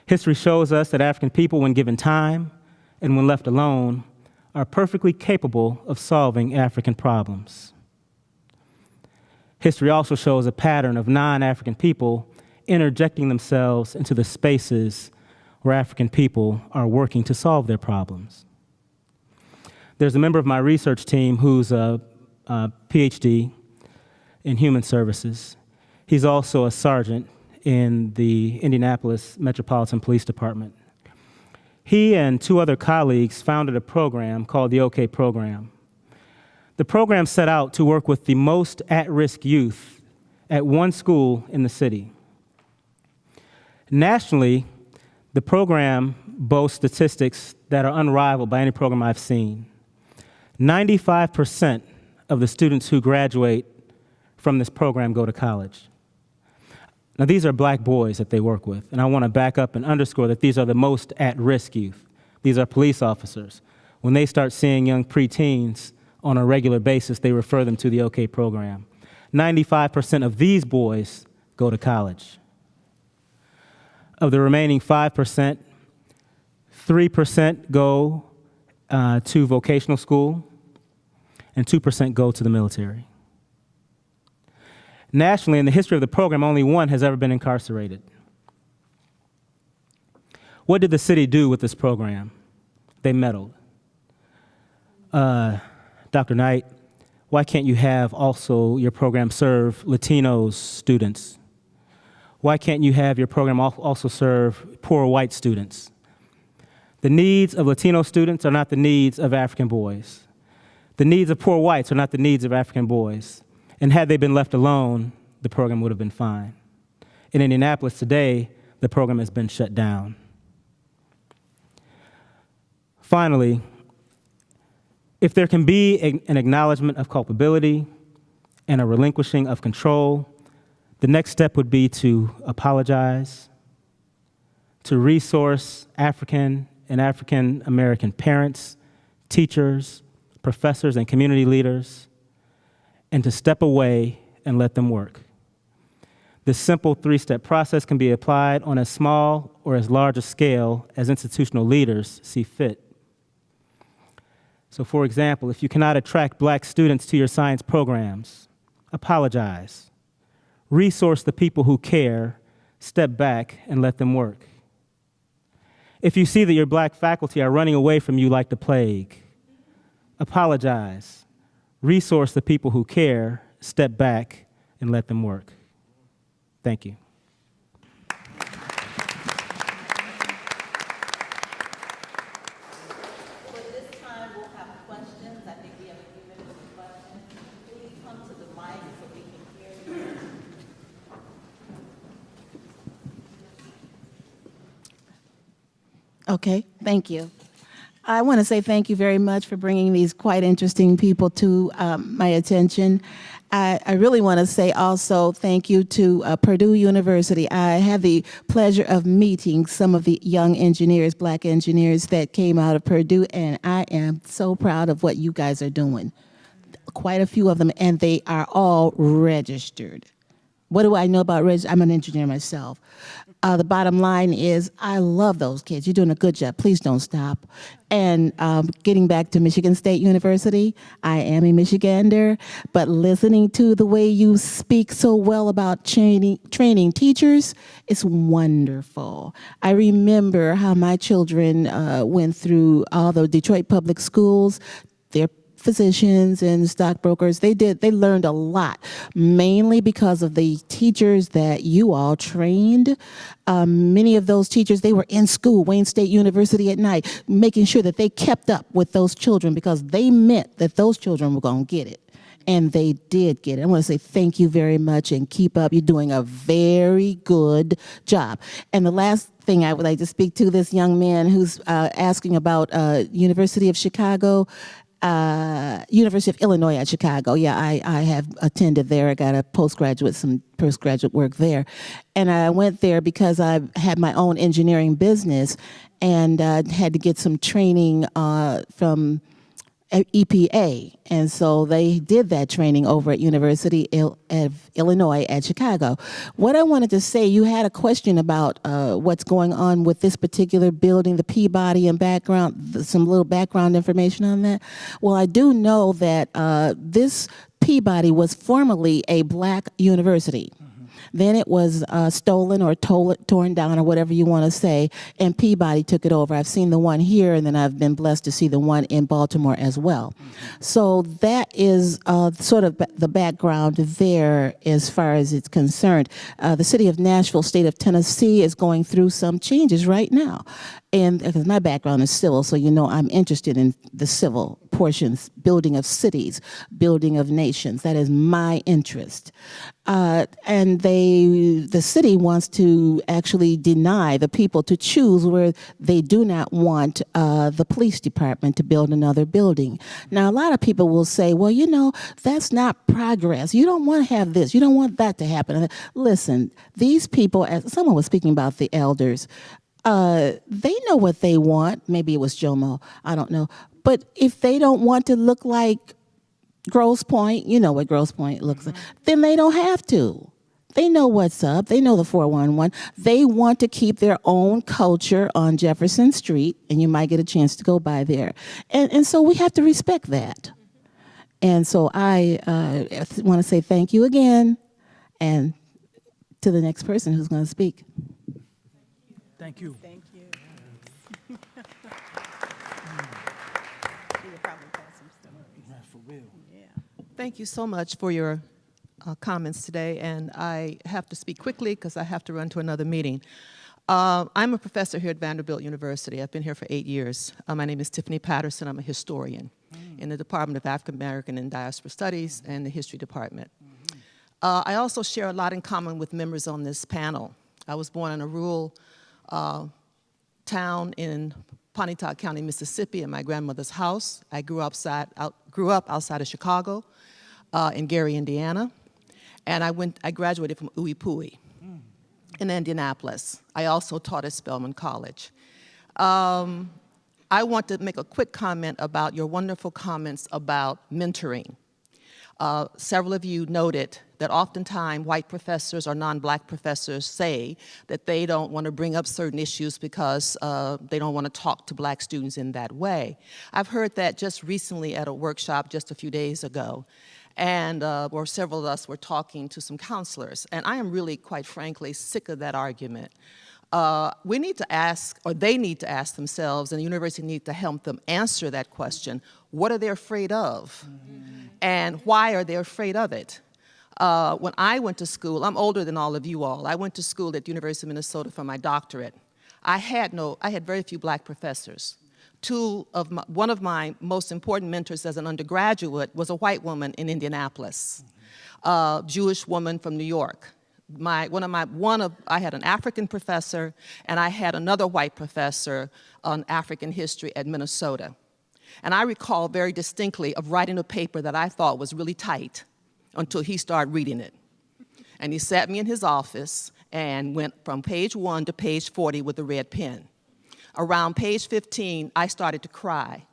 [SPEAKER 10] History shows us that African people, when given time and when left alone, are perfectly capable of solving African problems. History also shows a pattern of non-African people interjecting themselves into the spaces where African people are working to solve their problems. There's a member of my research team who's a PhD in human services. He's also a sergeant in the Indianapolis Metropolitan Police Department. He and two other colleagues founded a program called the OK Program. The program set out to work with the most at-risk youth at one school in the city. Nationally, the program boasts statistics that are unrivaled by any program I've seen. 95% of the students who graduate from this program go to college. Now, these are black boys that they work with, and I want to back up and underscore that these are the most at-risk youth. These are police officers. When they start seeing young preteens on a regular basis, they refer them to the OK Program. 95% of these boys go to college. Of the remaining 5%, 3% go to vocational school, and 2% go to the military. Nationally, in the history of the program, only one has ever been incarcerated. What did the city do with this program? They meddled. Dr. Knight, why can't you have also your program serve Latinos students? Why can't you have your program also serve poor white students? The needs of Latino students are not the needs of African boys. The needs of poor whites are not the needs of African boys. And had they been left alone, the program would have been fine. In Indianapolis today, the program has been shut down. Finally, if there can be an acknowledgement of culpability and a relinquishing of control, the next step would be to apologize, to resource African and African American parents, teachers, professors, and community leaders, and to step away and let them work. This simple three-step process can be applied on as small or as large a scale as institutional leaders see fit. So, for example, if you cannot attract black students to your science programs, apologize. Resource the people who care, step back, and let them work. If you see that your black faculty are running away from you like the plague, apologize. Resource the people who care, step back, and let them work. Thank you.
[SPEAKER 3] For this time, we'll have questions. I think we have a few minutes for questions. Please come to the mic so we can hear you.
[SPEAKER 11] Okay, thank you. I want to say thank you very much for bringing these quite interesting people to my attention. I really want to say also thank you to Purdue University. I had the pleasure of meeting some of the young engineers, black engineers that came out of Purdue, and I am so proud of what you guys are doing. Quite a few of them, and they are all registered. What do I know about register? I'm an engineer myself. The bottom line is I love those kids. You're doing a good job. Please don't stop. And getting back to Michigan State University, I am a Michigander, but listening to the way you speak so well about training teachers, it's wonderful. I remember how my children went through all the Detroit public schools. Their physicians and stockbrokers, they learned a lot, mainly because of the teachers that you all trained. Many of those teachers, they were in school, Wayne State University at night, making sure that they kept up with those children because they meant that those children were going to get it. And they did get it. I want to say thank you very much and keep up. You're doing a very good job. And the last thing I would like to speak to this young man who's asking about University of Chicago. University of Illinois at Chicago. Yeah, I have attended there. I got some postgraduate work there. And I went there because I had my own engineering business and had to get some training from EPA. And so they did that training over at University of Illinois at Chicago. What I wanted to say, you had a question about what's going on with this particular building, the Peabody, and background, some little background information on that. Well, I do know that this Peabody was formerly a black university. Then it was stolen or torn down or whatever you want to say, and Peabody took it over. I've seen the one here, and then I've been blessed to see the one in Baltimore as well. So that is sort of the background there as far as it's concerned. The city of Nashville, state of Tennessee, is going through some changes right now. And because my background is civil, so you know I'm interested in the civil portions, building of cities, building of nations. That is my interest. And the city wants to actually deny the people to choose where they do not want the police department to build another building. Now, a lot of people will say, well, you know, that's not progress. You don't want to have this. You don't want that to happen. Listen, these people, as someone was speaking about the elders, they know what they want. Maybe it was Jomo, I don't know. But if they don't want to look like Grosse Pointe, you know what Grosse Pointe looks like, then they don't have to. They know what's up. They know the 411. They want to keep their own culture on Jefferson Street, and you might get a chance to go by there. And so we have to respect that. And so I want to say thank you again, and to the next person who's going to speak.
[SPEAKER 4] Thank you.
[SPEAKER 3] Thank you.
[SPEAKER 4] For real.
[SPEAKER 12] Thank you so much for your comments today, and I have to speak quickly because I have to run to another meeting. I'm a professor here at Vanderbilt University. I've been here for 8 years. My name is Tiffany Patterson. I'm a historian in the Department of African American and Diaspora Studies and the History Department. I also share a lot in common with members on this panel. I was born in a rural town in Pontotoc County, Mississippi, in my grandmother's house. I grew up outside of Chicago, in Gary, Indiana, and I graduated from Uwi in Indianapolis. I also taught at Spelman College. I want to make a quick comment about your wonderful comments about mentoring. Several of you noted that oftentimes white professors or non-black professors say that they don't want to bring up certain issues because they don't want to talk to black students in that way. I've heard that just recently at a workshop just a few days ago, and where several of us were talking to some counselors, and I am really, quite frankly, sick of that argument. We need to ask, or they need to ask themselves, and the university needs to help them answer that question. What are they afraid of? And why are they afraid of it? When I went to school, I'm older than all of you all. I went to school at the University of Minnesota for my doctorate. I had very few black professors. One of my most important mentors as an undergraduate was a white woman in Indianapolis, a Jewish woman from New York. I had an African professor, and I had another white professor on African history at Minnesota. And I recall very distinctly of writing a paper that I thought was really tight until he started reading it. And he sat me in his office and went from page 1 to page 40 with a red pen. Around page 15, I started to cry.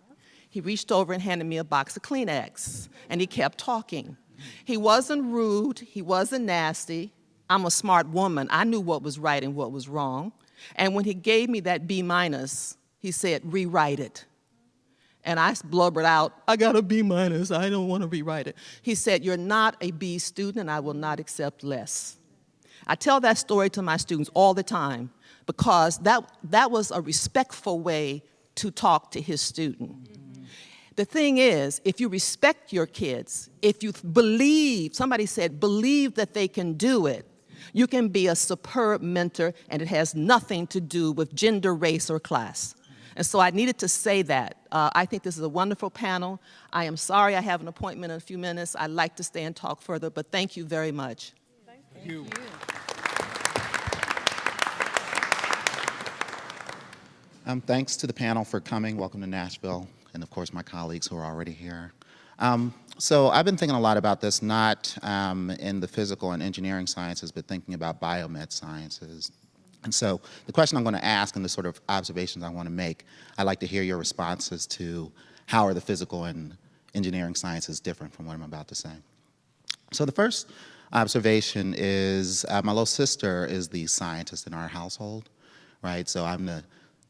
[SPEAKER 12] He reached over and handed me a box of Kleenex, and he kept talking. He wasn't rude, he wasn't nasty. I'm a smart woman. I knew what was right and what was wrong. And when he gave me that B-, he said, rewrite it. And I blubbered out, I got a B-, I don't want to rewrite it. He said, you're not a B student, and I will not accept less. I tell that story to my students all the time because that was a respectful way to talk to his student. The thing is, if you respect your kids, if you believe, somebody said, believe that they can do it, you can be a superb mentor, and it has nothing to do with gender, race, or class. And so I needed to say that. I think this is a wonderful panel. I am sorry I have an appointment in a few minutes. I'd like to stay and talk further, but thank you very much.
[SPEAKER 9] Thank you.
[SPEAKER 13] Thanks to the panel for coming. Welcome to Nashville, and of course my colleagues who are already here. So I've been thinking a lot about this, not in the physical and engineering sciences, but thinking about biomed sciences. And so the question I'm going to ask and the sort of observations I want to make, I'd like to hear your responses to how are the physical and engineering sciences different from what I'm about to say. So the first observation is my little sister is the scientist in our household, right? So I'm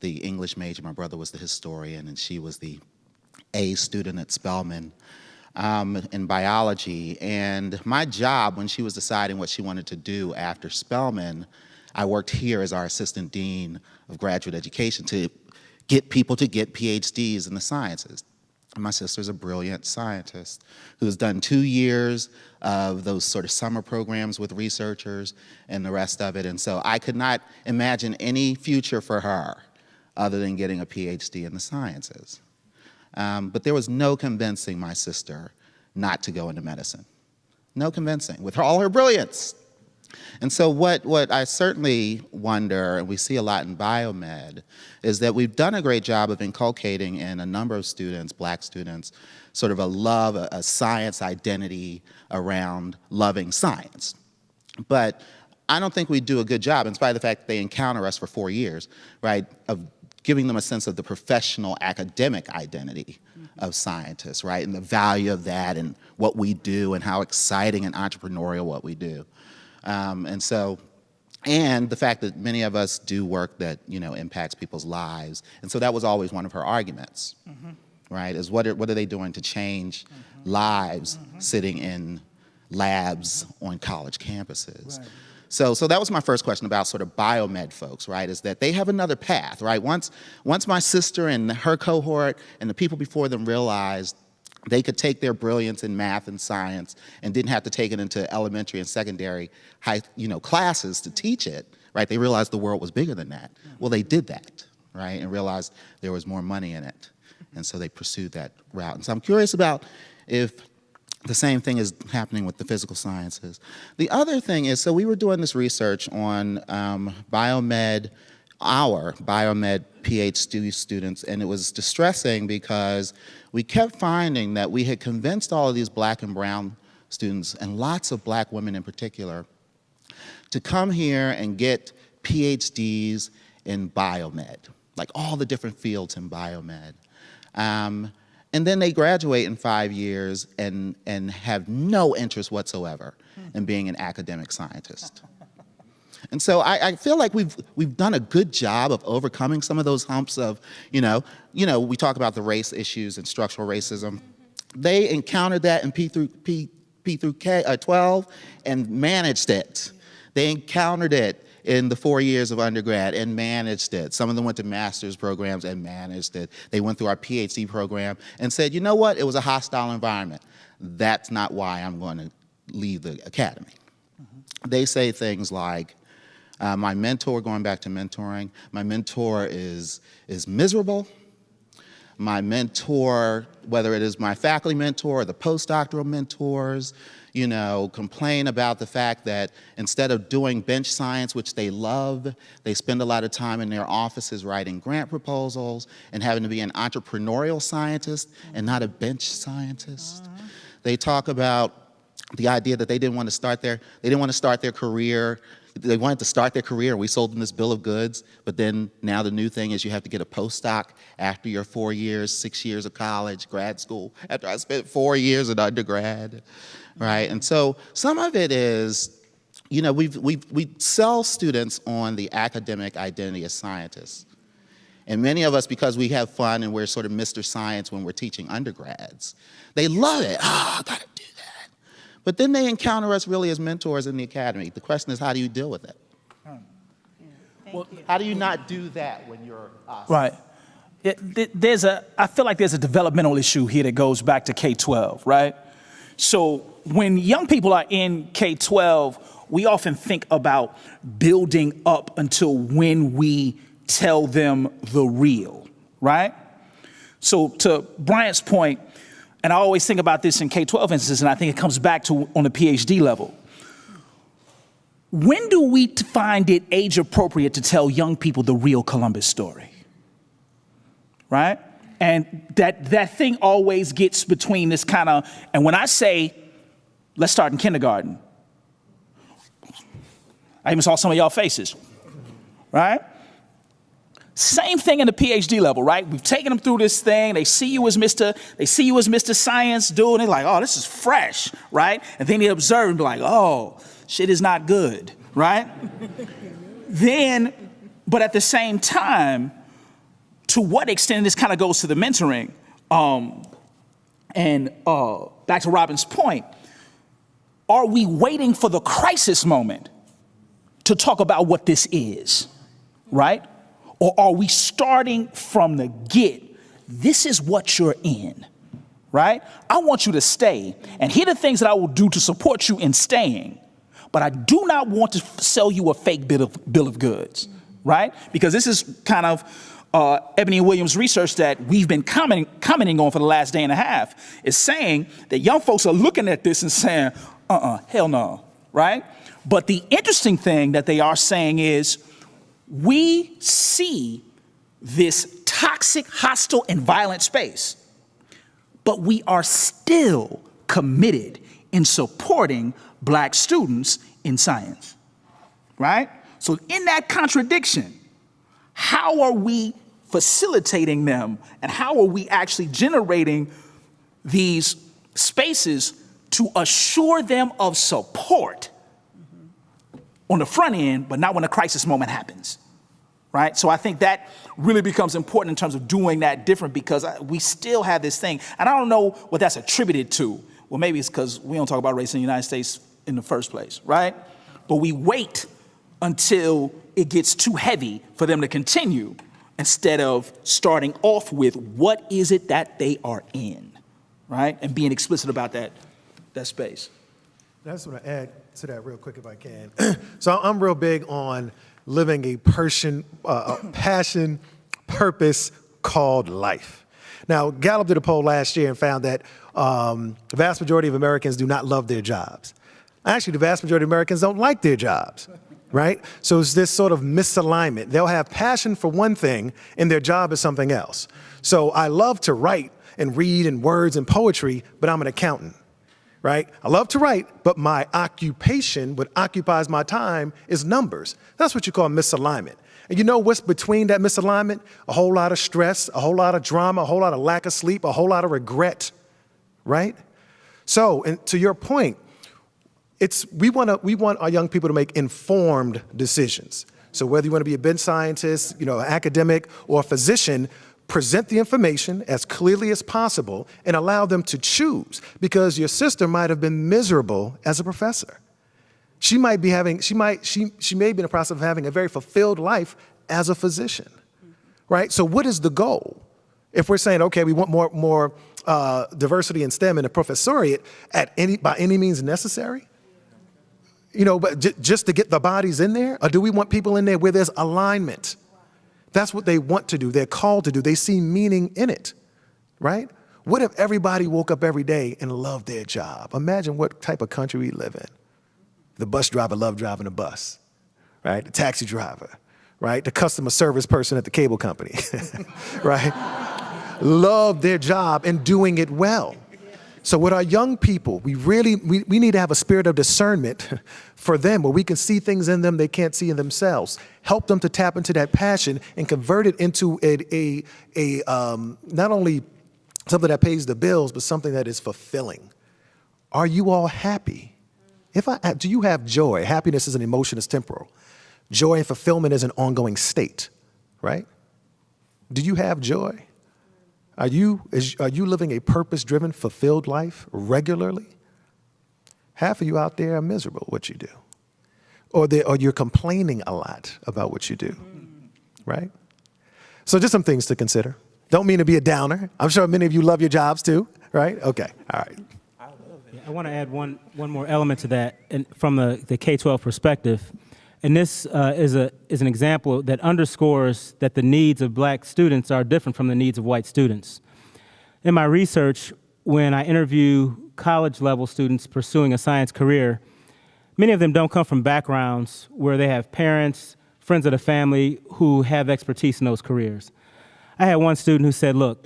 [SPEAKER 13] the English major, my brother was the historian, and she was the A student at Spelman in biology. And my job when she was deciding what she wanted to do after Spelman, I worked here as our assistant dean of graduate education to get people to get PhDs in the sciences. And my sister's a brilliant scientist who's done 2 years of those sort of summer programs with researchers and the rest of it. And so I could not imagine any future for her other than getting a PhD in the sciences. But there was no convincing my sister not to go into medicine. No convincing, with all her brilliance. And so what I certainly wonder, and we see a lot in biomed, is that we've done a great job of inculcating in a number of students, black students, sort of a love, a science identity around loving science. But I don't think we do a good job, in spite of the fact that they encounter us for 4 years, right, of giving them a sense of the professional academic identity of scientists, right, and the value of that and what we do and how exciting and entrepreneurial what we do. And the fact that many of us do work that, impacts people's lives. And so that was always one of her arguments, right, is what are they doing to change lives sitting in labs on college campuses? Right. So that was my first question about sort of biomed folks, right, is that they have another path, right? Once my sister and her cohort and the people before them realized they could take their brilliance in math and science and didn't have to take it into elementary and secondary classes to teach it, right? They realized the world was bigger than that. Well, they did that, right, and realized there was more money in it. And so they pursued that route. And so I'm curious about if the same thing is happening with the physical sciences. The other thing is, so we were doing this research on biomed PhD students, and it was distressing because we kept finding that we had convinced all of these black and brown students, and lots of black women in particular, to come here and get PhDs in biomed, like all the different fields in biomed. And then they graduate in 5 years and have no interest whatsoever in being an academic scientist. And so I feel like we've done a good job of overcoming some of those humps of, we talk about the race issues and structural racism. They encountered that in P through 12 and managed it. They encountered it in the 4 years of undergrad and managed it. Some of them went to master's programs and managed it. They went through our PhD program and said, you know what, it was a hostile environment. That's not why I'm going to leave the academy. They say things like, my mentor, going back to mentoring, my mentor is miserable. my mentor, whether it is my faculty mentor or the postdoctoral mentors, you know, complain about the fact that instead of doing bench science, which they love, they spend a lot of time in their offices writing grant proposals and having to be an entrepreneurial scientist and not a bench scientist. They talk about the idea that they didn't want to start their career. They wanted to start their career. We sold them this bill of goods, but then now the new thing is you have to get a postdoc after your 4 years, 6 years of college, grad school, after I spent 4 years in undergrad, right? And so some of it is, you know, we sell students on the academic identity as scientists. And many of us, because we have fun and we're sort of Mr. Science when we're teaching undergrads, they love it. Oh, I gotta do that. But then they encounter us really as mentors in the academy. The question is, how do you deal with it? How do you not do that when you're us?
[SPEAKER 4] Right. I feel like there's a developmental issue here that goes back to K-12, right? So when young people are in K-12, we often think about building up until when we tell them the real, right? So to Bryant's point, and I always think about this in K-12 instances, and I think it comes back to on the PhD level. When do we find it age appropriate to tell young people the real Columbus story? Right? And that thing always gets between this kind of, and when I say, let's start in kindergarten, I even saw some of y'all faces, right? Same thing in the PhD level, right? We've taken them through this thing. They see you as Mr. Science dude, and they're like, oh, this is fresh, right? And then they observe and be like, oh, shit is not good, right? But at the same time, to what extent, this kind of goes to the mentoring, and back to Robbin's point, are we waiting for the crisis moment to talk about what this is, right? Or are we starting from the get? This is what you're in, right? I want you to stay, and here are the things that I will do to support you in staying, but I do not want to sell you a fake bill of goods, right? Because this is kind of Ebony and Williams' research that we've been commenting on for the last day and a half is saying that young folks are looking at this and saying, hell no, right? But the interesting thing that they are saying is, we see this toxic, hostile, and violent space, but we are still committed in supporting Black students in science, right? So in that contradiction, how are we facilitating them, and how are we actually generating these spaces to assure them of support on the front end, but not when a crisis moment happens, right? So I think that really becomes important in terms of doing that different, because we still have this thing, and I don't know what that's attributed to. Well, maybe it's because we don't talk about race in the United States in the first place, right? But we wait until it gets too heavy for them to continue, instead of starting off with what is it that they are in, right? And being explicit about that space.
[SPEAKER 8] I just want to add to that real quick if I can. So I'm real big on living a passion, purpose called life. Now, Gallup did a poll last year and found that the vast majority of Americans do not love their jobs. Actually, the vast majority of Americans don't like their jobs, right? So it's this sort of misalignment. They'll have passion for one thing and their job is something else. So I love to write and read and words and poetry, but I'm an accountant. Right? I love to write, but my occupation, what occupies my time, is numbers. That's what you call misalignment. And you know what's between that misalignment? A whole lot of stress, a whole lot of drama, a whole lot of lack of sleep, a whole lot of regret, right? So, and to your point, we want our young people to make informed decisions. So whether you want to be a bench scientist, an academic, or a physician, present the information as clearly as possible and allow them to choose, because your sister might have been miserable as a professor. She may be in the process of having a very fulfilled life as a physician, right? So what is the goal? If we're saying, okay, we want more diversity in STEM in the professoriate by any means necessary, but just to get the bodies in there, or do we want people in there where there's alignment? That's what they want to do. They're called to do. They see meaning in it. right? What if everybody woke up every day and loved their job? Imagine what type of country we live in. The bus driver loved driving the bus, right? The taxi driver, right? The customer service person at the cable company, right? Loved their job and doing it well. So with our young people, we need to have a spirit of discernment for them where we can see things in them they can't see in themselves. Help them to tap into that passion and convert it into not only something that pays the bills, but something that is fulfilling. Are you all happy? Do you have joy? Happiness is an emotion, it's temporal. Joy and fulfillment is an ongoing state, right? Do you have joy? Are you living a purpose-driven, fulfilled life regularly? Half of you out there are miserable at what you do. Or you're complaining a lot about what you do, right? So just some things to consider. Don't mean to be a downer. I'm sure many of you love your jobs too, right? Okay, all right.
[SPEAKER 10] I want to add one more element to that from the K-12 perspective. And this is an example that underscores that the needs of black students are different from the needs of white students. In my research, when I interview college-level students pursuing a science career, many of them don't come from backgrounds where they have parents, friends of the family who have expertise in those careers. I had one student who said, look,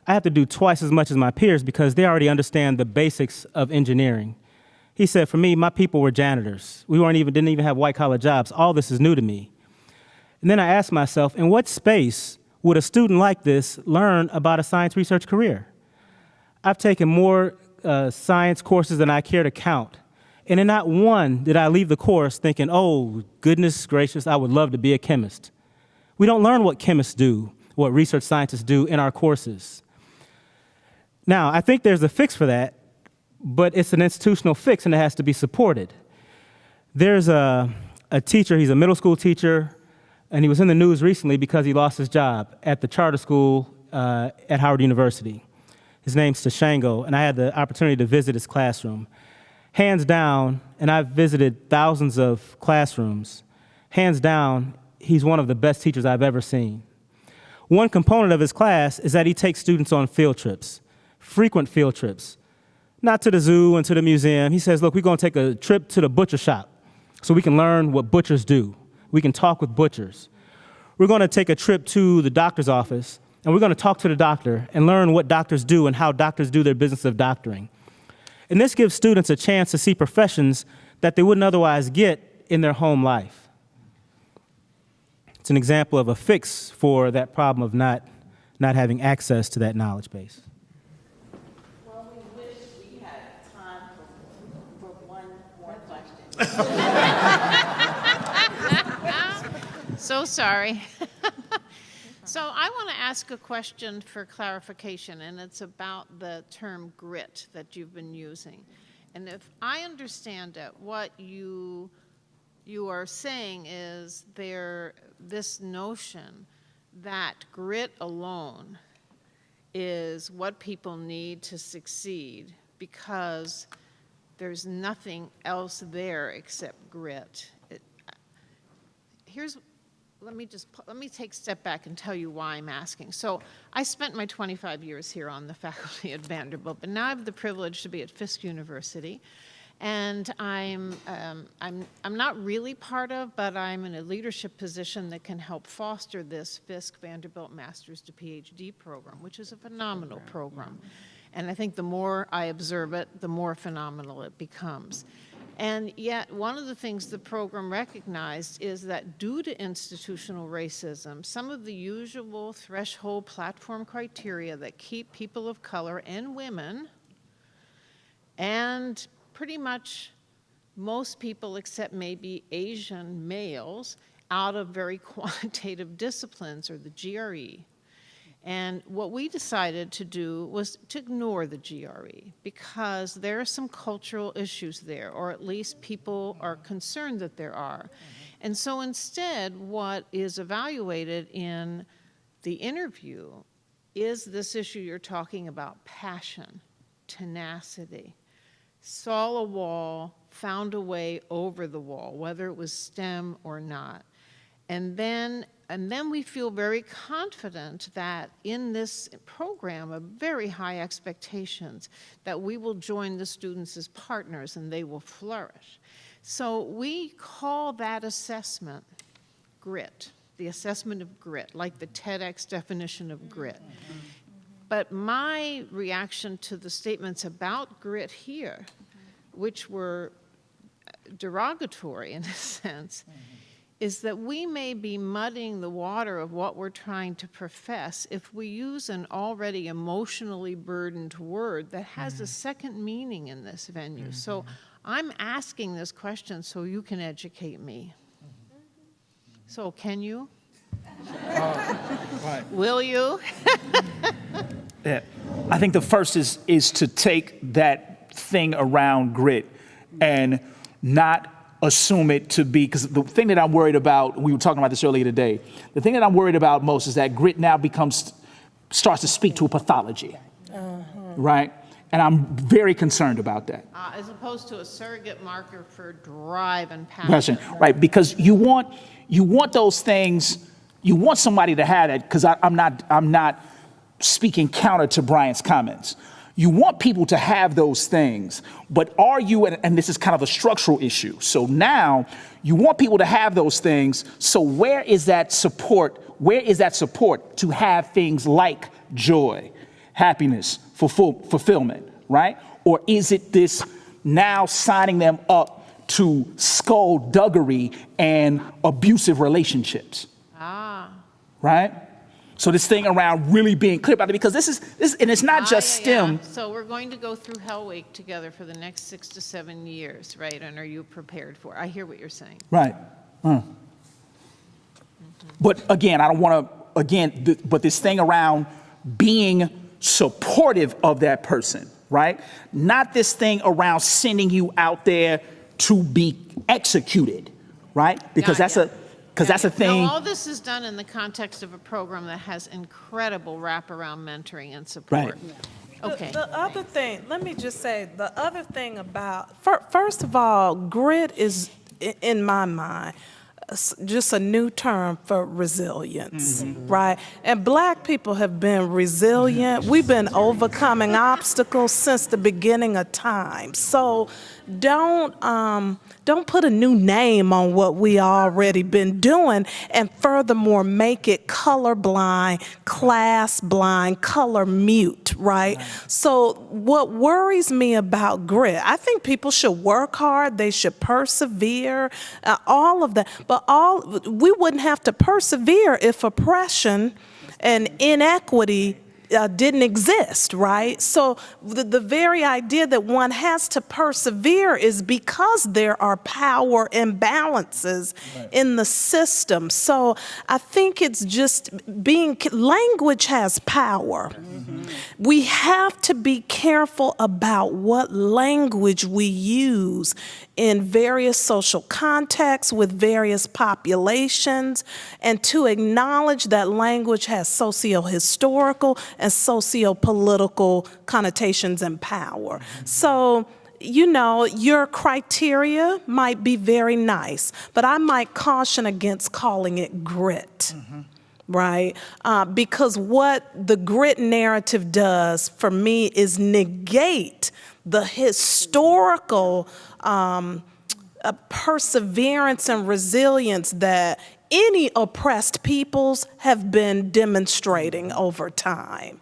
[SPEAKER 10] I have to do twice as much as my peers because they already understand the basics of engineering. He said, for me, my people were janitors. We didn't even have white-collar jobs. All this is new to me. And then I asked myself, in what space would a student like this learn about a science research career? I've taken more science courses than I care to count. And in not one did I leave the course thinking, oh, goodness gracious, I would love to be a chemist. We don't learn what chemists do, what research scientists do in our courses. Now, I think there's a fix for that, but it's an institutional fix and it has to be supported. There's a teacher, he's a middle school teacher, and he was in the news recently because he lost his job at the charter school at Howard University. His name's Susana, and I had the opportunity to visit his classroom. Hands down, and I've visited thousands of classrooms, hands down, he's one of the best teachers I've ever seen. One component of his class is that he takes students on field trips, frequent field trips. Not to the zoo and to the museum. He says, look, we're going to take a trip to the butcher shop so we can learn what butchers do. We can talk with butchers. We're going to take a trip to the doctor's office, and we're going to talk to the doctor and learn what doctors do and how doctors do their business of doctoring. And this gives students a chance to see professions that they wouldn't otherwise get in their home life. It's an example of a fix for that problem of not having access to that knowledge base.
[SPEAKER 14] So sorry. So I want to ask a question for clarification, and it's about the term grit that you've been using. And if I understand it, what you are saying is this notion that grit alone is what people need to succeed because there's nothing else there except grit. Let me take a step back and tell you why I'm asking. So I spent my 25 years here on the faculty at Vanderbilt, but now I have the privilege to be at Fisk University, and I'm not really part of, but I'm in a leadership position that can help foster this Fisk Vanderbilt Master's to PhD program, which is a phenomenal program. And I think the more I observe it, the more phenomenal it becomes. And yet, one of the things the program recognized is that due to institutional racism, some of the usual threshold platform criteria that keep people of color and women, and pretty much most people except maybe Asian males, out of very quantitative disciplines, or the GRE. And what we decided to do was to ignore the GRE because there are some cultural issues there, or at least people are concerned that there are. And so instead, what is evaluated in the interview is this issue you're talking about: passion, tenacity. Saw a wall, found a way over the wall, whether it was STEM or not. And then And then we feel very confident that in this program of very high expectations, that we will join the students as partners and they will flourish. So we call that assessment grit, the assessment of grit, like the TEDx definition of grit. But my reaction to the statements about grit here, which were derogatory in a sense, is that we may be muddying the water of what we're trying to profess if we use an already emotionally burdened word that has a second meaning in this venue. So I'm asking this question so you can educate me. So can you?
[SPEAKER 4] Right.
[SPEAKER 14] Will you?
[SPEAKER 4] Yeah. I think the first is to take that thing around grit and not assume it to be, because the thing that I'm worried about, we were talking about this earlier today, the thing that I'm worried about most is that grit now starts to speak to a pathology, right? And I'm very concerned about that.
[SPEAKER 14] As opposed to a surrogate marker for drive and passion.
[SPEAKER 4] Right, because you want those things, you want somebody to have that, because I'm not speaking counter to Bryant's comments. You want people to have those things, but are you, and this is kind of a structural issue, so now you want people to have those things, so where is that support to have things like joy, happiness, fulfillment, right? Or is it this now signing them up to skullduggery and abusive relationships? Right? So this thing around really being clear about it, because this is and it's not just STEM.
[SPEAKER 14] Yeah. So we're going to go through Hell Week together for the next 6 to 7 years, right? And are you prepared for it? I hear what you're saying.
[SPEAKER 4] Right. But again, I don't want to, but this thing around being supportive of that person, right? Not this thing around sending you out there to be executed, right? Because that's a thing.
[SPEAKER 14] No, all this is done in the context of a program that has incredible wraparound mentoring and support.
[SPEAKER 4] Right.
[SPEAKER 14] Okay.
[SPEAKER 5] The other thing, let me just say, the other thing about, first of all, grit is, in my mind, just a new term for resilience, right? And Black people have been resilient. We've been overcoming obstacles since the beginning of time. So don't put a new name on what we already been doing, and furthermore, make it colorblind, class blind, color mute, right? So what worries me about grit, I think people should work hard, they should persevere, all of that, but we wouldn't have to persevere if oppression and inequity didn't exist, right? So the very idea that one has to persevere is because there are power imbalances in the system. So I think it's just language has power. We have to be careful about what language we use in various social contexts with various populations, and to acknowledge that language has socio-historical and socio-political connotations and power. So, you know, your criteria might be very nice, but I might caution against calling it grit. Right? Because what the grit narrative does for me is negate the historical perseverance and resilience that any oppressed peoples have been demonstrating over time.